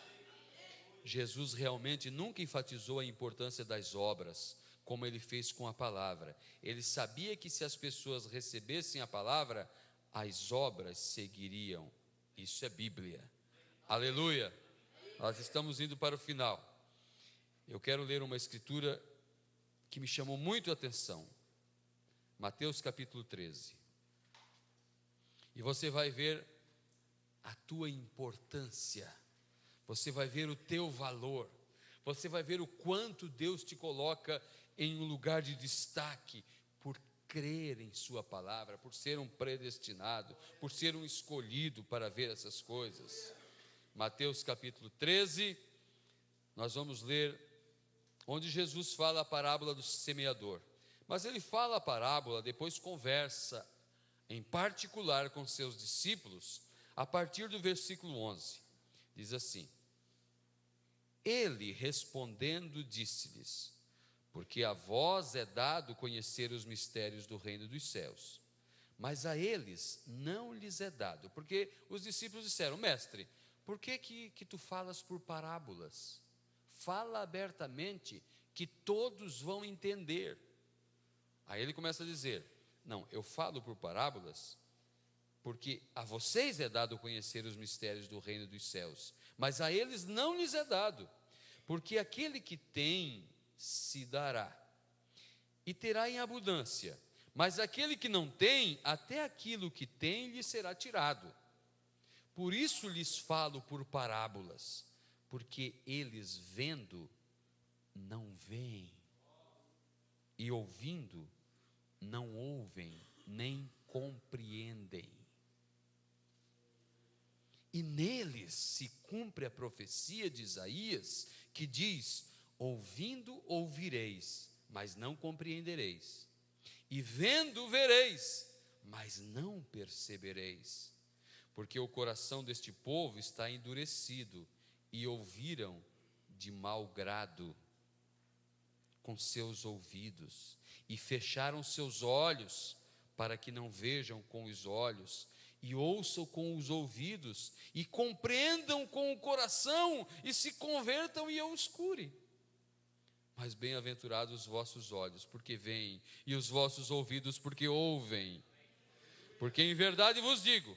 Speaker 1: Jesus realmente nunca enfatizou a importância das obras, como ele fez com a palavra. Ele sabia que se as pessoas recebessem a palavra, as obras seguiriam. Isso é Bíblia. Aleluia. Nós estamos indo para o final. Eu quero ler uma escritura que me chamou muito a atenção. Mateus capítulo 13. E você vai ver a tua importância, você vai ver o teu valor, você vai ver o quanto Deus te coloca em um lugar de destaque, por crer em sua palavra, por ser um predestinado, por ser um escolhido para ver essas coisas. Mateus capítulo 13, nós vamos ler onde Jesus fala a parábola do semeador. Mas ele fala a parábola, depois conversa em particular com seus discípulos, a partir do versículo 11, diz assim: ele respondendo disse-lhes: porque a vós é dado conhecer os mistérios do reino dos céus, mas a eles não lhes é dado. Porque os discípulos disseram: mestre, por que tu falas por parábolas? Fala abertamente, que todos vão entender. Aí ele começa a dizer: não, eu falo por parábolas, porque a vocês é dado conhecer os mistérios do reino dos céus, mas a eles não lhes é dado, porque aquele que tem se dará, e terá em abundância, mas aquele que não tem, até aquilo que tem lhe será tirado. Por isso lhes falo por parábolas, porque eles vendo, não veem, e ouvindo, não ouvem, nem compreendem. E neles se cumpre a profecia de Isaías, que diz: ouvindo ouvireis, mas não compreendereis, e vendo vereis, mas não percebereis, porque o coração deste povo está endurecido, e ouviram de mau grado com seus ouvidos, e fecharam seus olhos, para que não vejam com os olhos, e ouçam com os ouvidos, e compreendam com o coração, e se convertam e eu os cure. Mas bem-aventurados os vossos olhos, porque veem, e os vossos ouvidos, porque ouvem. Porque em verdade vos digo,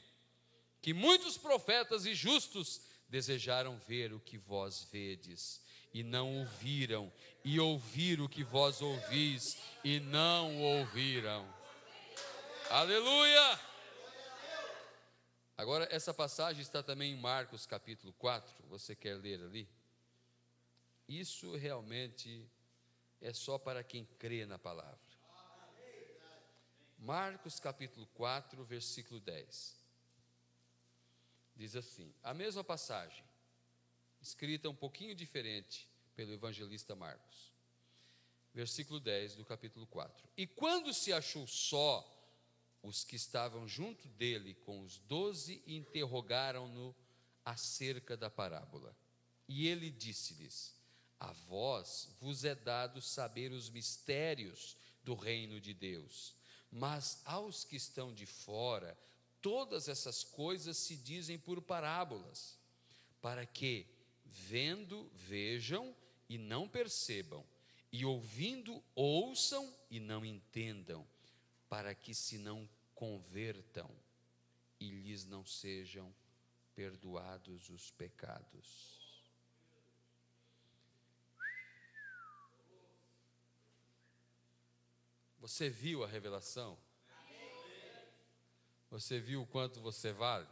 Speaker 1: que muitos profetas e justos desejaram ver o que vós vedes, e não ouviram, e ouvir o que vós ouvis, e não ouviram. Aleluia! Agora, essa passagem está também em Marcos capítulo 4, você quer ler ali? Isso realmente é só para quem crê na palavra. Marcos capítulo 4, versículo 10. Diz assim, a mesma passagem, escrita um pouquinho diferente pelo evangelista Marcos. versículo 10 do capítulo 4. E quando se achou só, os que estavam junto dele com os 12 interrogaram-no acerca da parábola. E ele disse-lhes: a vós vos é dado saber os mistérios do reino de Deus, mas aos que estão de fora, todas essas coisas se dizem por parábolas, para que, vendo, vejam e não percebam, e ouvindo, ouçam e não entendam, para que se não convertam e lhes não sejam perdoados os pecados. Você viu a revelação? Você viu o quanto você vale?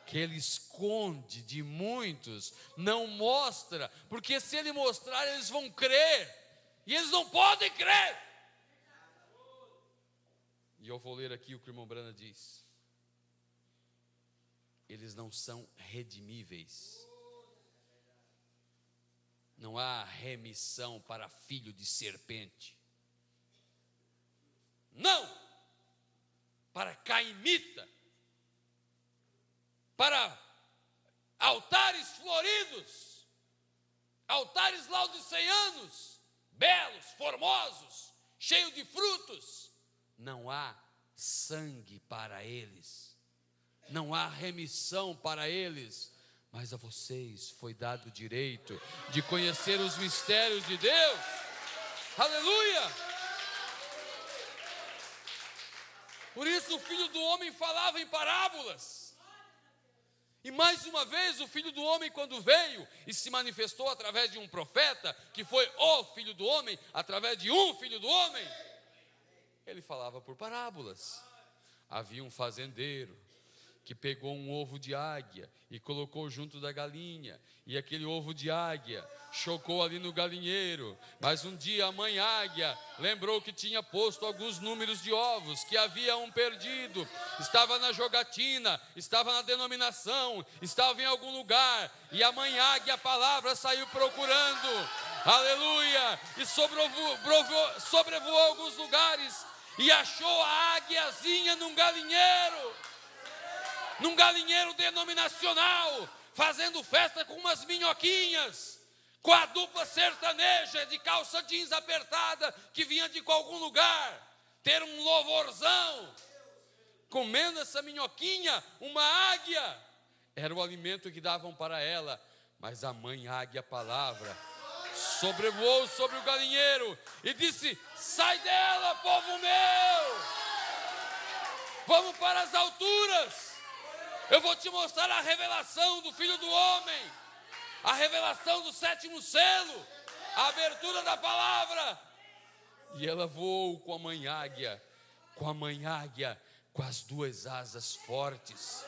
Speaker 1: Que ele esconde de muitos, não mostra, porque se ele mostrar, eles vão crer, e eles não podem crer. E eu vou ler aqui o que o irmão Brana diz: eles não são redimíveis, não há remissão para filho de serpente, não, para caimita, para altares floridos, altares laodiceanos, belos, formosos, cheios de frutos, não há sangue para eles, não há remissão para eles, mas a vocês foi dado o direito de conhecer os mistérios de Deus. Aleluia! Por isso o Filho do Homem falava em parábolas. E mais uma vez o Filho do Homem, quando veio e se manifestou através de um profeta, que foi o Filho do Homem, através de um Filho do Homem, ele falava por parábolas. Havia um fazendeiro que pegou um ovo de águia e colocou junto da galinha, e aquele ovo de águia chocou ali no galinheiro, mas um dia a mãe águia lembrou que tinha posto alguns números de ovos, que havia um perdido, estava na jogatina, estava na denominação, estava em algum lugar, e a mãe águia, a palavra, saiu procurando, aleluia, e sobrevoou alguns lugares, e achou a águiazinha num galinheiro denominacional, fazendo festa com umas minhoquinhas, com a dupla sertaneja de calça jeans apertada, que vinha de algum lugar, ter um louvorzão, comendo essa minhoquinha, uma águia, era o alimento que davam para ela, mas a mãe águia, a palavra, sobrevoou sobre o galinheiro, e disse: sai dela, povo meu, vamos para as alturas, eu vou te mostrar a revelação do Filho do Homem, a revelação do 7º selo, a abertura da palavra. E ela voou com a mãe águia, com as 2 asas fortes,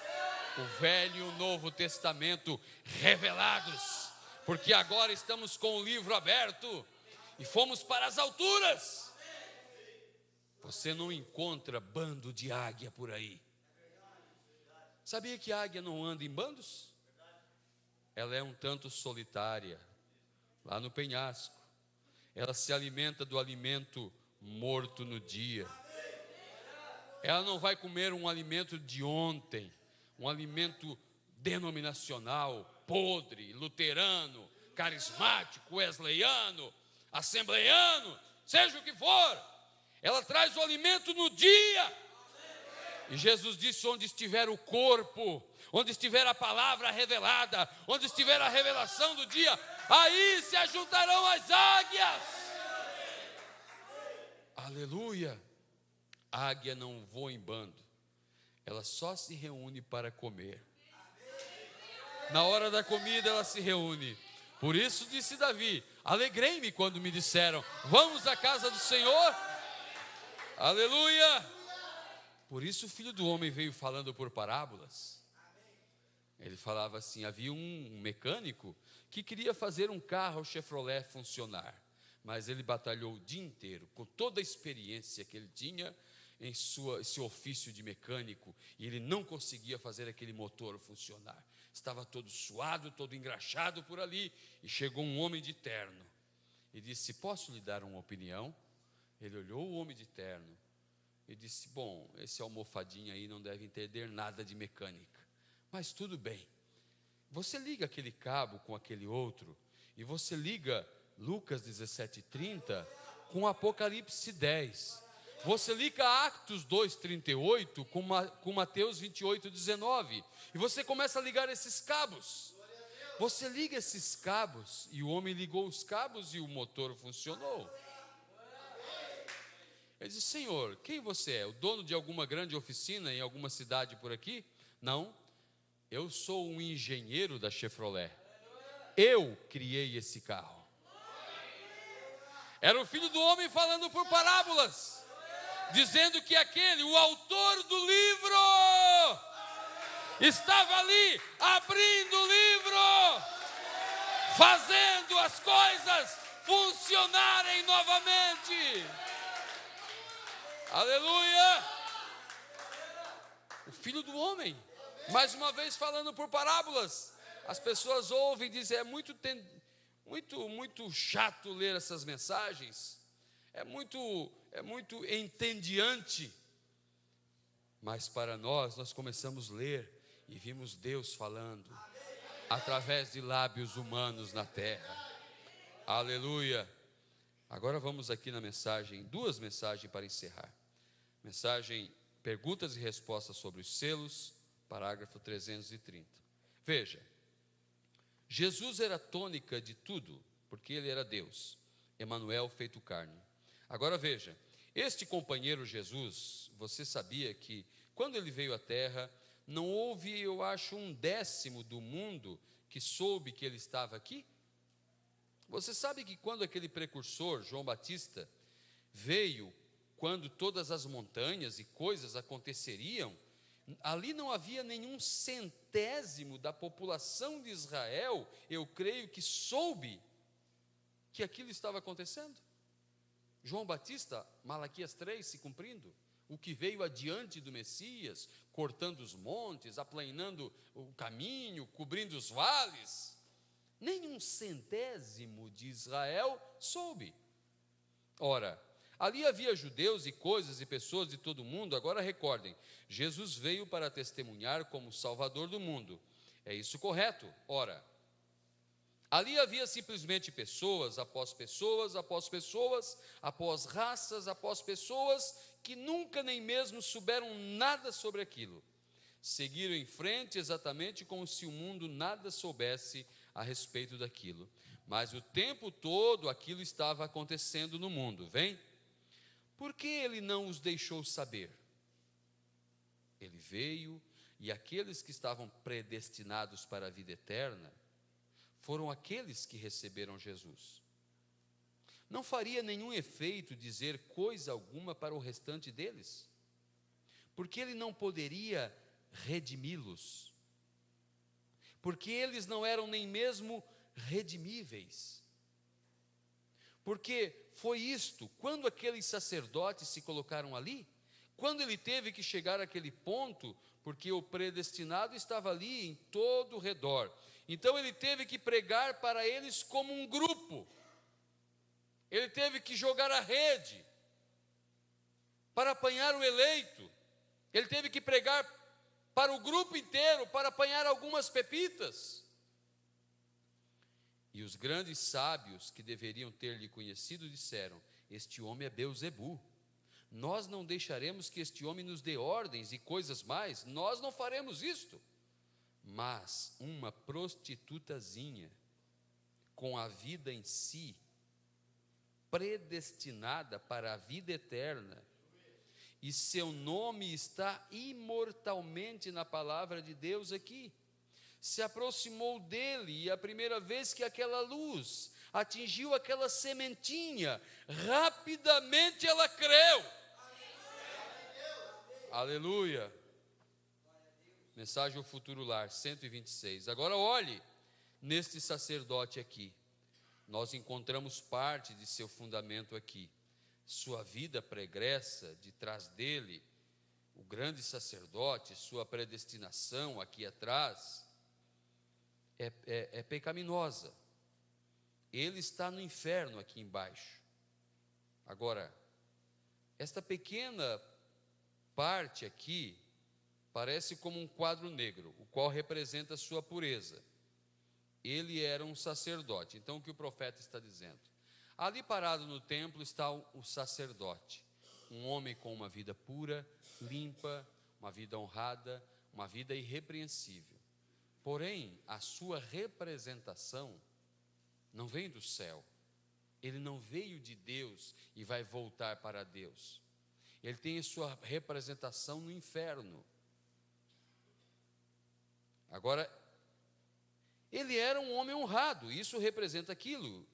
Speaker 1: o Velho e o Novo Testamento revelados, porque agora estamos com o livro aberto, e fomos para as alturas. Você não encontra bando de águia por aí. Sabia que a águia não anda em bandos? Ela é um tanto solitária, lá no penhasco. Ela se alimenta do alimento morto no dia. Ela não vai comer um alimento de ontem, um alimento denominacional, podre, luterano, carismático, wesleyano, assembleiano, seja o que for. Ela traz o alimento no dia. E Jesus disse: onde estiver o corpo, onde estiver a palavra revelada, onde estiver a revelação do dia, aí se ajuntarão as águias. Aleluia. A águia não voa em bando, ela só se reúne para comer. Na hora da comida ela se reúne. Por isso disse Davi: alegrei-me quando me disseram: vamos à casa do Senhor. Aleluia. Por isso o Filho do Homem veio falando por parábolas. Ele falava assim: havia um mecânico que queria fazer um carro Chevrolet funcionar, mas ele batalhou o dia inteiro, com toda a experiência que ele tinha em esse ofício de mecânico, e ele não conseguia fazer aquele motor funcionar. Estava todo suado, todo engraxado por ali, e chegou um homem de terno, e disse: posso lhe dar uma opinião? Ele olhou o homem de terno e disse: bom, esse almofadinho aí não deve entender nada de mecânica, mas tudo bem. Você liga aquele cabo com aquele outro, e você liga Lucas 17:30 com Apocalipse 10. Você liga Atos 2:38 com Mateus 28:19. E você começa a ligar esses cabos. Você liga esses cabos, e o homem ligou os cabos e o motor funcionou. Ele disse: Senhor, quem você é? O dono de alguma grande oficina em alguma cidade por aqui? Não, eu sou um engenheiro da Chevrolet. Eu criei esse carro. Era o Filho do Homem falando por parábolas, dizendo que o autor do livro, estava ali, abrindo o livro, fazendo as coisas funcionarem novamente. Aleluia! O Filho do Homem, mais uma vez falando por parábolas. As pessoas ouvem e dizem: é muito chato ler essas mensagens, é muito entediante. Mas para nós começamos a ler e vimos Deus falando através de lábios humanos na terra. Aleluia! Agora vamos aqui na mensagem, duas mensagens para encerrar. Mensagem, perguntas e respostas sobre os selos, parágrafo 330. Veja, Jesus era a tônica de tudo, porque ele era Deus, Emanuel feito carne. Agora veja, este companheiro Jesus, você sabia que quando ele veio à terra, não houve, eu acho, 1/10 do mundo que soube que ele estava aqui? Você sabe que quando aquele precursor, João Batista, veio, quando todas as montanhas e coisas aconteceriam, ali não havia nenhum 1/10 da população de Israel, eu creio, que soube que aquilo estava acontecendo. João Batista, Malaquias 3 se cumprindo, o que veio adiante do Messias, cortando os montes, aplanando o caminho, cobrindo os vales, nem 1/100 de Israel soube. Ora, ali havia judeus e coisas e pessoas de todo o mundo. Agora recordem, Jesus veio para testemunhar como Salvador do mundo. É isso correto? Ora, ali havia simplesmente pessoas, após pessoas, após pessoas, após raças, após pessoas que nunca nem mesmo souberam nada sobre aquilo. Seguiram em frente exatamente como se o mundo nada soubesse a respeito daquilo. Mas o tempo todo aquilo estava acontecendo no mundo. Vem? Por que ele não os deixou saber? Ele veio, e aqueles que estavam predestinados para a vida eterna foram aqueles que receberam Jesus. Não faria nenhum efeito dizer coisa alguma para o restante deles, porque ele não poderia redimi-los, porque eles não eram nem mesmo redimíveis. Porque foi isto, quando aqueles sacerdotes se colocaram ali, quando ele teve que chegar àquele ponto, porque o predestinado estava ali em todo o redor, então ele teve que pregar para eles como um grupo, ele teve que jogar a rede para apanhar o eleito, ele teve que pregar para o grupo inteiro, para apanhar algumas pepitas. E os grandes sábios que deveriam ter lhe conhecido disseram: este homem é Beelzebu, nós não deixaremos que este homem nos dê ordens e coisas mais, nós não faremos isto. Mas uma prostitutazinha, com a vida em si, predestinada para a vida eterna, e seu nome está imortalmente na palavra de Deus aqui, se aproximou dele, e a primeira vez que aquela luz atingiu aquela sementinha, rapidamente ela creu. Aleluia. Mensagem ao Futuro Lar, 126. Agora olhe, neste sacerdote aqui, nós encontramos parte de seu fundamento aqui. Sua vida pregressa, de trás dele, o grande sacerdote, sua predestinação aqui atrás, é pecaminosa. ele está no inferno aqui embaixo. Agora, esta pequena parte aqui parece como um quadro negro, o qual representa a sua pureza. Ele era um sacerdote. Então, o que o profeta está dizendo? Ali parado no templo está o sacerdote, um homem com uma vida pura, limpa, uma vida honrada, uma vida irrepreensível. Porém, a sua representação não vem do céu. Ele não veio de Deus e vai voltar para Deus. Ele tem a sua representação no inferno. Agora, ele era um homem honrado, isso representa aquilo.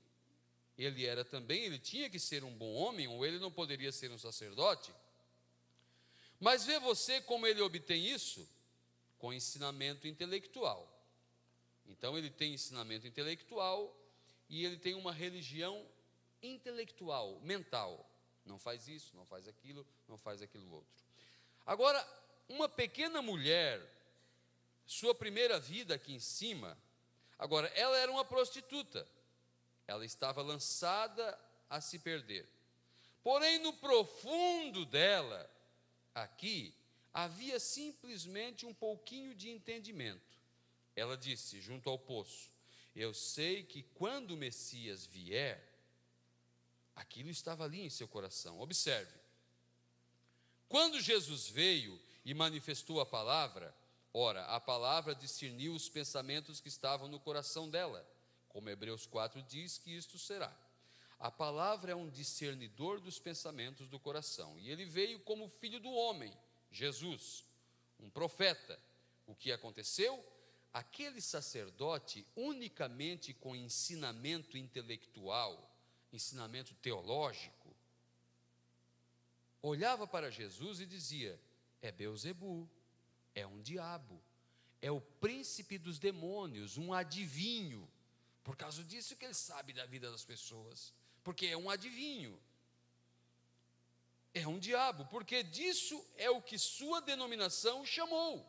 Speaker 1: Ele tinha que ser um bom homem, ou ele não poderia ser um sacerdote. Mas vê você como ele obtém isso? Com ensinamento intelectual. Então ele tem ensinamento intelectual e ele tem uma religião intelectual, mental. Não faz isso, não faz aquilo, não faz aquilo outro. Agora, uma pequena mulher, sua primeira vida aqui em cima, agora, ela era uma prostituta. Ela estava lançada a se perder. Porém, no profundo dela, aqui, havia simplesmente um pouquinho de entendimento. Ela disse, junto ao poço, eu sei que quando o Messias vier, aquilo estava ali em seu coração. Observe, quando Jesus veio e manifestou a palavra, ora, a palavra discerniu os pensamentos que estavam no coração dela, como Hebreus 4 diz que isto será. A palavra é um discernidor dos pensamentos do coração, e ele veio como filho do homem, Jesus, um profeta. O que aconteceu? Aquele sacerdote, unicamente com ensinamento intelectual, ensinamento teológico, olhava para Jesus e dizia, é Beelzebu, é um diabo, é o príncipe dos demônios, um adivinho. Por causa disso que ele sabe da vida das pessoas, porque é um adivinho, é um diabo, porque disso é o que sua denominação chamou.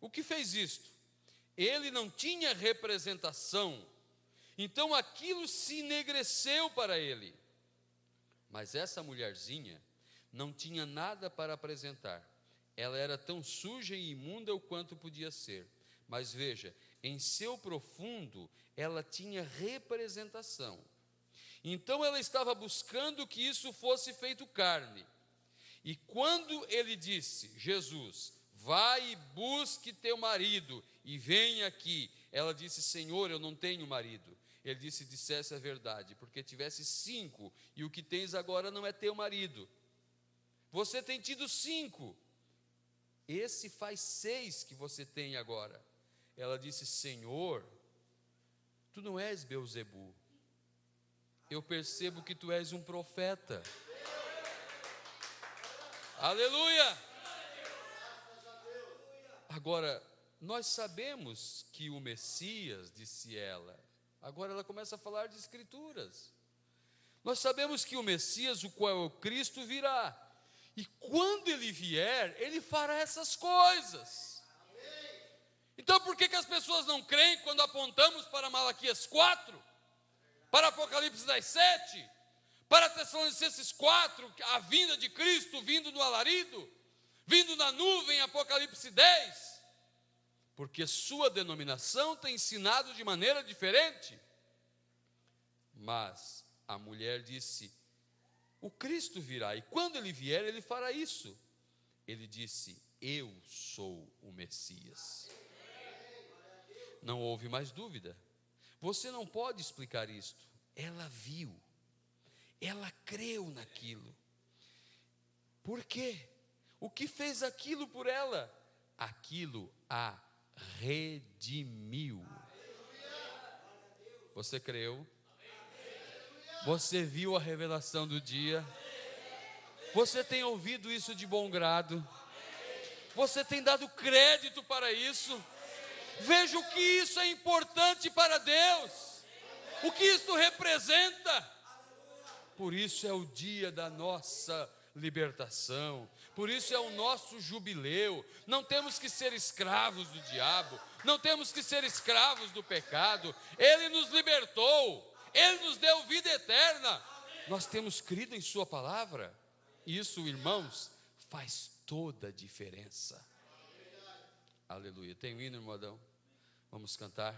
Speaker 1: O que fez isto? Ele não tinha representação, então aquilo se enegreceu para ele. Mas essa mulherzinha não tinha nada para apresentar, ela era tão suja e imunda o quanto podia ser, mas veja, em seu profundo, ela tinha representação. Então ela estava buscando que isso fosse feito carne. E quando ele disse, Jesus, vai e busque teu marido e vem aqui. Ela disse, Senhor, eu não tenho marido. Ele disse, dissesse a verdade, porque tivesse 5 e o que tens agora não é teu marido. Você tem tido 5. Esse faz 6 que você tem agora. Ela disse, Senhor, tu não és Beelzebu. Eu percebo que tu és um profeta. Aleluia! Agora, nós sabemos que o Messias, disse ela, agora ela começa a falar de escrituras. Nós sabemos que o Messias, o qual é o Cristo, virá. E quando ele vier, ele fará essas coisas. Então por que as pessoas não creem quando apontamos para Malaquias 4, para Apocalipse 17, para Tessalonicenses 4, a vinda de Cristo vindo no alarido, vindo na nuvem, Apocalipse 10? Porque sua denominação tem ensinado de maneira diferente. Mas a mulher disse, o Cristo virá, e quando ele vier, ele fará isso. Ele disse, eu sou o Messias. Não houve mais dúvida. Você não pode explicar isto. Ela viu, ela creu naquilo. Por quê? O que fez aquilo por ela? Aquilo a redimiu. Você creu? Você viu a revelação do dia? Você tem ouvido isso de bom grado? Você tem dado crédito para isso? Veja o que isso é importante para Deus, o que isso representa. Por isso é o dia da nossa libertação, por isso é o nosso jubileu. Não temos que ser escravos do diabo, não temos que ser escravos do pecado. Ele nos libertou, Ele nos deu vida eterna. Nós temos crido em sua palavra. Isso, irmãos, faz toda a diferença. Aleluia. Tem um hino, irmão Adão? Vamos cantar.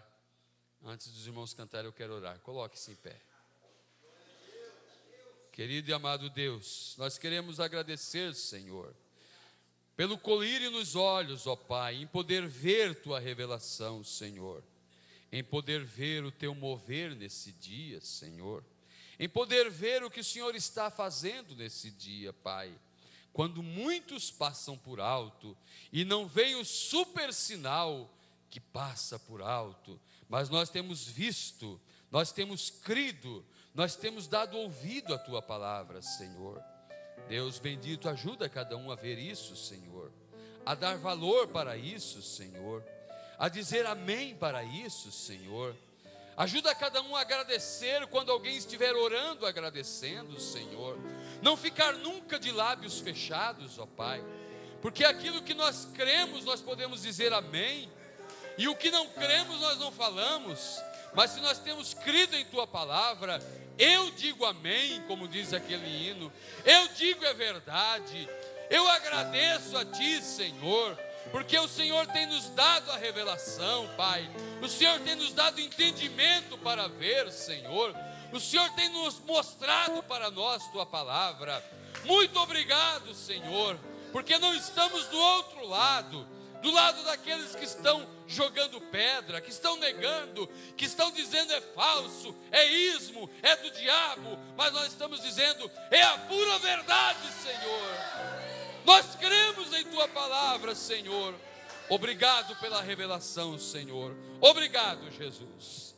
Speaker 1: Antes dos irmãos cantarem, eu quero orar. Coloque-se em pé. Querido e amado Deus, nós queremos agradecer, Senhor, pelo colírio nos olhos, ó Pai, em poder ver Tua revelação, Senhor, em poder ver o Teu mover nesse dia, Senhor, em poder ver o que o Senhor está fazendo nesse dia, Pai, quando muitos passam por alto e não vem o super sinal que passa por alto, mas nós temos visto, nós temos crido, nós temos dado ouvido à Tua palavra, Senhor. Deus bendito, ajuda cada um a ver isso, Senhor, a dar valor para isso, Senhor, a dizer amém para isso, Senhor. Ajuda cada um a agradecer quando alguém estiver orando, agradecendo, Senhor. Não ficar nunca de lábios fechados, ó Pai, porque aquilo que nós cremos, nós podemos dizer amém, e o que não cremos, nós não falamos. Mas se nós temos crido em Tua palavra, eu digo amém, como diz aquele hino, eu digo é verdade, eu agradeço a Ti, Senhor, porque o Senhor tem nos dado a revelação, Pai, o Senhor tem nos dado entendimento para ver, Senhor, o Senhor tem nos mostrado para nós Tua palavra. Muito obrigado, Senhor, porque não estamos do outro lado, do lado daqueles que estão jogando pedra, que estão negando, que estão dizendo é falso, é ismo, é do diabo, mas nós estamos dizendo é a pura verdade, Senhor. Nós cremos em Tua palavra, Senhor. Obrigado pela revelação, Senhor. Obrigado, Jesus.